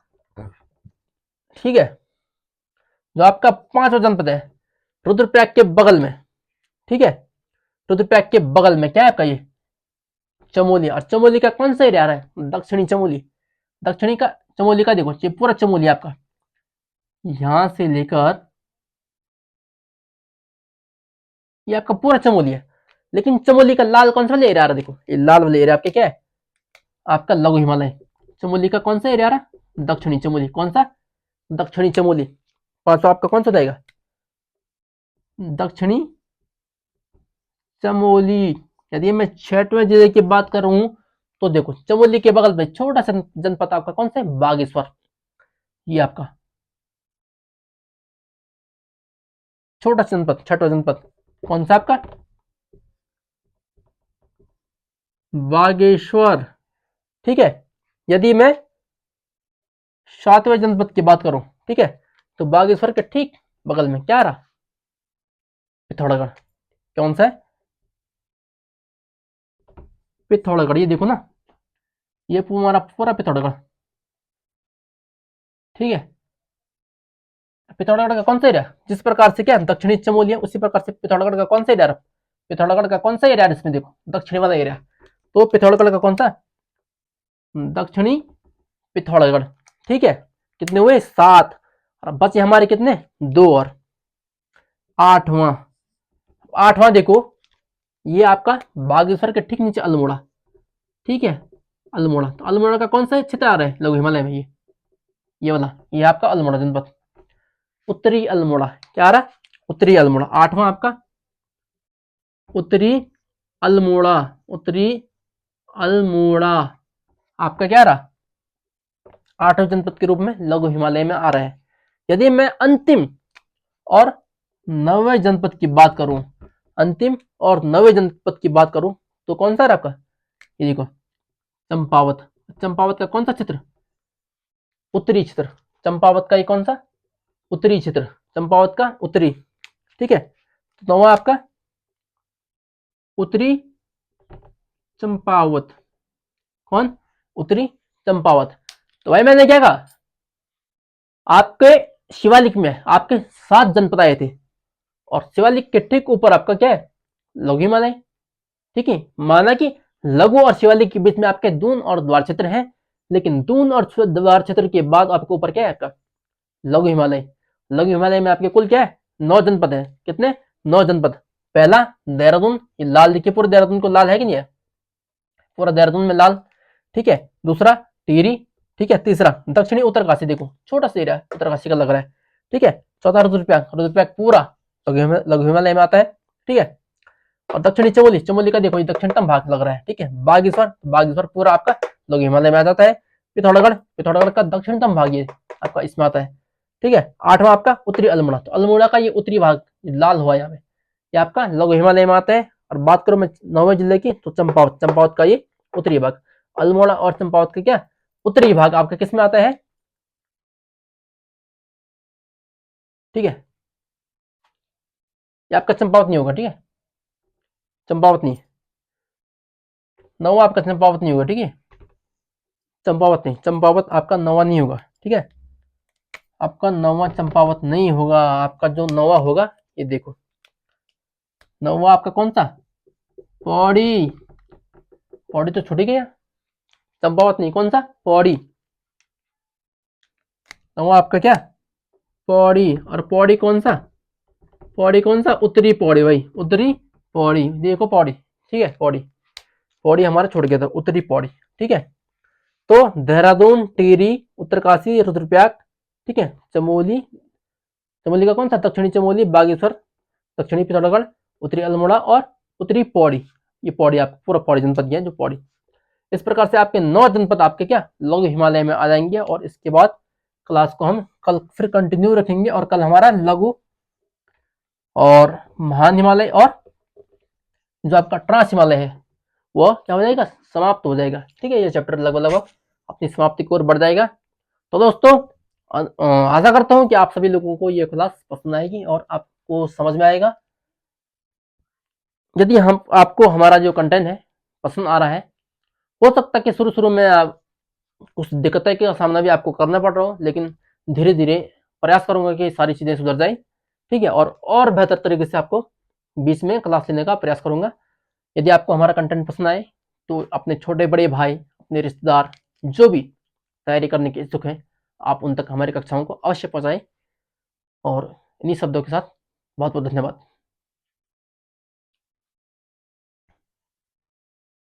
ठीक है, जो आपका पांचवा जनपद है रुद्रप्रयाग के बगल में। ठीक है, रुद्रप्रयाग के बगल में क्या है आपका, ये चमोली। और चमोली का कौन सा एरिया आ रहा है, दक्षिणी चमोली। दक्षिणी का चमोली का देखो, ये पूरा चमोली आपका यहां से लेकर, ये आपका पूरा चमोली है। लेकिन चमोली का लाल कौन सा वाला एरिया आ रहा है, देखो ये लाल वाला एरिया आपके क्या है, आपका लघु हिमालय। चमोली का कौन सा एरिया आ रहा है, दक्षिणी चमोली। कौन सा, दक्षिणी चमोली। पांचवा आपका कौन सा जाएगा, दक्षिणी चमोली। यदि मैं छठवें जिले की बात करूं, तो देखो चमोली के बगल में छोटा सा जनपद आपका कौन सा है, बागेश्वर। ये आपका छोटा सा जनपद, छठवा जनपद कौन सा आपका, बागेश्वर। ठीक है, यदि मैं सातवें जनपद की बात करूं, ठीक है, तो बागेश्वर के ठीक बगल में क्या रहा, पिथौरागढ़। कौन सा है, पिथौरागढ़। ये देखो ना, ये हमारा पूरा पिथौरागढ़। ठीक है, पिथौरागढ़ का कौन सा एरिया, जिस प्रकार से क्या दक्षिणी चमोली है, उसी प्रकार से पिथौरागढ़ का कौन सा एरिया, पिथौरागढ़ का कौन सा एरिया, इसमें देखो दक्षिणी वाला एरिया। तो पिथौरागढ़ का कौन सा, दक्षिणी पिथौरागढ़। ठीक है, कितने हुए, 7, और बचे हमारे कितने, 2 और। आठवां, आठवां देखो, ये आपका बागेश्वर के ठीक नीचे अल्मोड़ा। ठीक है, अल्मोड़ा। तो अल्मोड़ा का कौन सा क्षेत्र आ रहा है लघु हिमालय में, ये वाला, ये आपका अल्मोड़ा जनपद, उत्तरी अल्मोड़ा। क्या आ रहा, उत्तरी अल्मोड़ा। आठवां आपका उत्तरी अल्मोड़ा, उत्तरी अल्मोड़ा आपका क्या रहा, आठवें जनपद के रूप में लघु हिमालय में आ रहा है। यदि मैं अंतिम और नवे जनपद की बात करूं, अंतिम और नवे जनपद की बात करूं, तो कौन सा है आपका, ये देखो चंपावत। चंपावत का कौन सा क्षेत्र, उत्तरी क्षेत्र। चंपावत का ये कौन सा, उत्तरी क्षेत्र, चंपावत का उत्तरी। ठीक है, तो नवा आपका उत्तरी चंपावत। कौन, उत्तरी चंपावत। तो भाई मैंने क्या कहा, आपके शिवालिक में आपके 7 जनपद आए थे, और शिवालिक के ठीक ऊपर आपका क्या है, लघु हिमालय। ठीक है, माना कि लघु और शिवालिक के बीच में आपके दून और द्वार क्षेत्र है, लेकिन दून और द्वार क्षेत्र के बाद आपके ऊपर क्या है, आपका लघु हिमालय। लघु हिमालय में आपके कुल क्या है, 9 जनपद है। कितने, 9 जनपद। पहला देहरादून, ये लाल देखिए, पूरे देहरादून को लाल है कि नहीं है, पूरा देहरादून में लाल। ठीक है, दूसरा टिहरी। ठीक है, तीसरा दक्षिणी उत्तरकाशी, देखो छोटा सा एरिया उत्तरकाशी का लग रहा है। ठीक है, चौथा रुद्रप्रयाग, रुद्रप्रयाग पूरा लघु हिमालय में आता है। ठीक है, और दक्षिणी चमोली, चमोली का देखो ये दक्षिणतम भाग लग रहा है। ठीक है, बागेश्वर, बागेश्वर पूरा आपका लघु हिमालय में आ जाता है। पिथौरागढ़, पिथौरागढ़ का दक्षिणतम भाग ये आपका इसमें आता है। ठीक है, आठवां आपका उत्तरी अल्मोड़ा। तो अल्मोड़ा का ये उत्तरी भाग लाल हुआ यहाँ पे, ये आपका लघु हिमालय में आता है। और बात करूं मैं 9वें जिले की, तो चंपावत, चंपावत का ये उत्तरी भाग। अल्मोड़ा और चंपावत का क्या उत्तरी भाग आपका किस में आता है, ठीक है, ये आपका चंपावत नहीं होगा। ठीक है, चंपावत नहीं, नवा आपका चंपावत नहीं होगा। ठीक है, चंपावत नहीं, चंपावत आपका नवा नहीं होगा। ठीक है, आपका नवा चंपावत नहीं होगा। आपका जो नवा होगा, ये देखो नवा आपका कौन सा, पौड़ी। पौड़ी तो छुटी गया, चंपावत नहीं, कौन सा, पौड़ी। नवा आपका क्या, पौड़ी। और पौड़ी कौन सा, पौड़ी कौन सा, उत्तरी पौड़ी भाई, उत्तरी पौड़ी। देखो पौड़ी, ठीक है, पौड़ी, पौड़ी हमारा छूट गया था, उत्तरी पौड़ी। ठीक है, तो देहरादून, टिहरी, उत्तरकाशी, रुद्रप्रयाग, ठीक है, चमोली, चमोली का कौन सा, दक्षिणी चमोली, बागेश्वर, दक्षिणी पिथौरागढ़, उत्तरी अल्मोड़ा और उत्तरी पौड़ी। ये पौड़ी आपको पूरा पौड़ी जनपद है, जो पौड़ी। इस प्रकार से आपके 9 जनपद आपके क्या लघु हिमालय में आ जाएंगे। और इसके बाद क्लास को हम कल फिर कंटिन्यू रखेंगे, और कल हमारा लघु और महान हिमालय और जो आपका ट्रांस हिमालय है वो क्या हो जाएगा, समाप्त हो जाएगा। ठीक है, ये चैप्टर लगभग लगभग अपनी समाप्ति की ओर बढ़ जाएगा। तो दोस्तों आशा करता हूँ कि आप सभी लोगों को ये क्लास पसंद आएगी और आपको समझ में आएगा। यदि हम आपको हमारा जो कंटेंट है पसंद आ रहा है, हो सकता है कि शुरू शुरू में आप कुछ दिक्कतें का सामना भी आपको करना पड़ रहा हो, लेकिन धीरे धीरे प्रयास करूंगा कि सारी चीजें सुधर जाए। ठीक है, और बेहतर तरीके से आपको बीच में क्लास लेने का प्रयास करूंगा। यदि आपको हमारा कंटेंट पसंद आए तो अपने छोटे बड़े भाई, अपने रिश्तेदार जो भी तैयारी करने के इच्छुक हैं, आप उन तक हमारी कक्षाओं को अवश्य पहुंचाएं। और इन्हीं शब्दों के साथ बहुत बहुत धन्यवाद।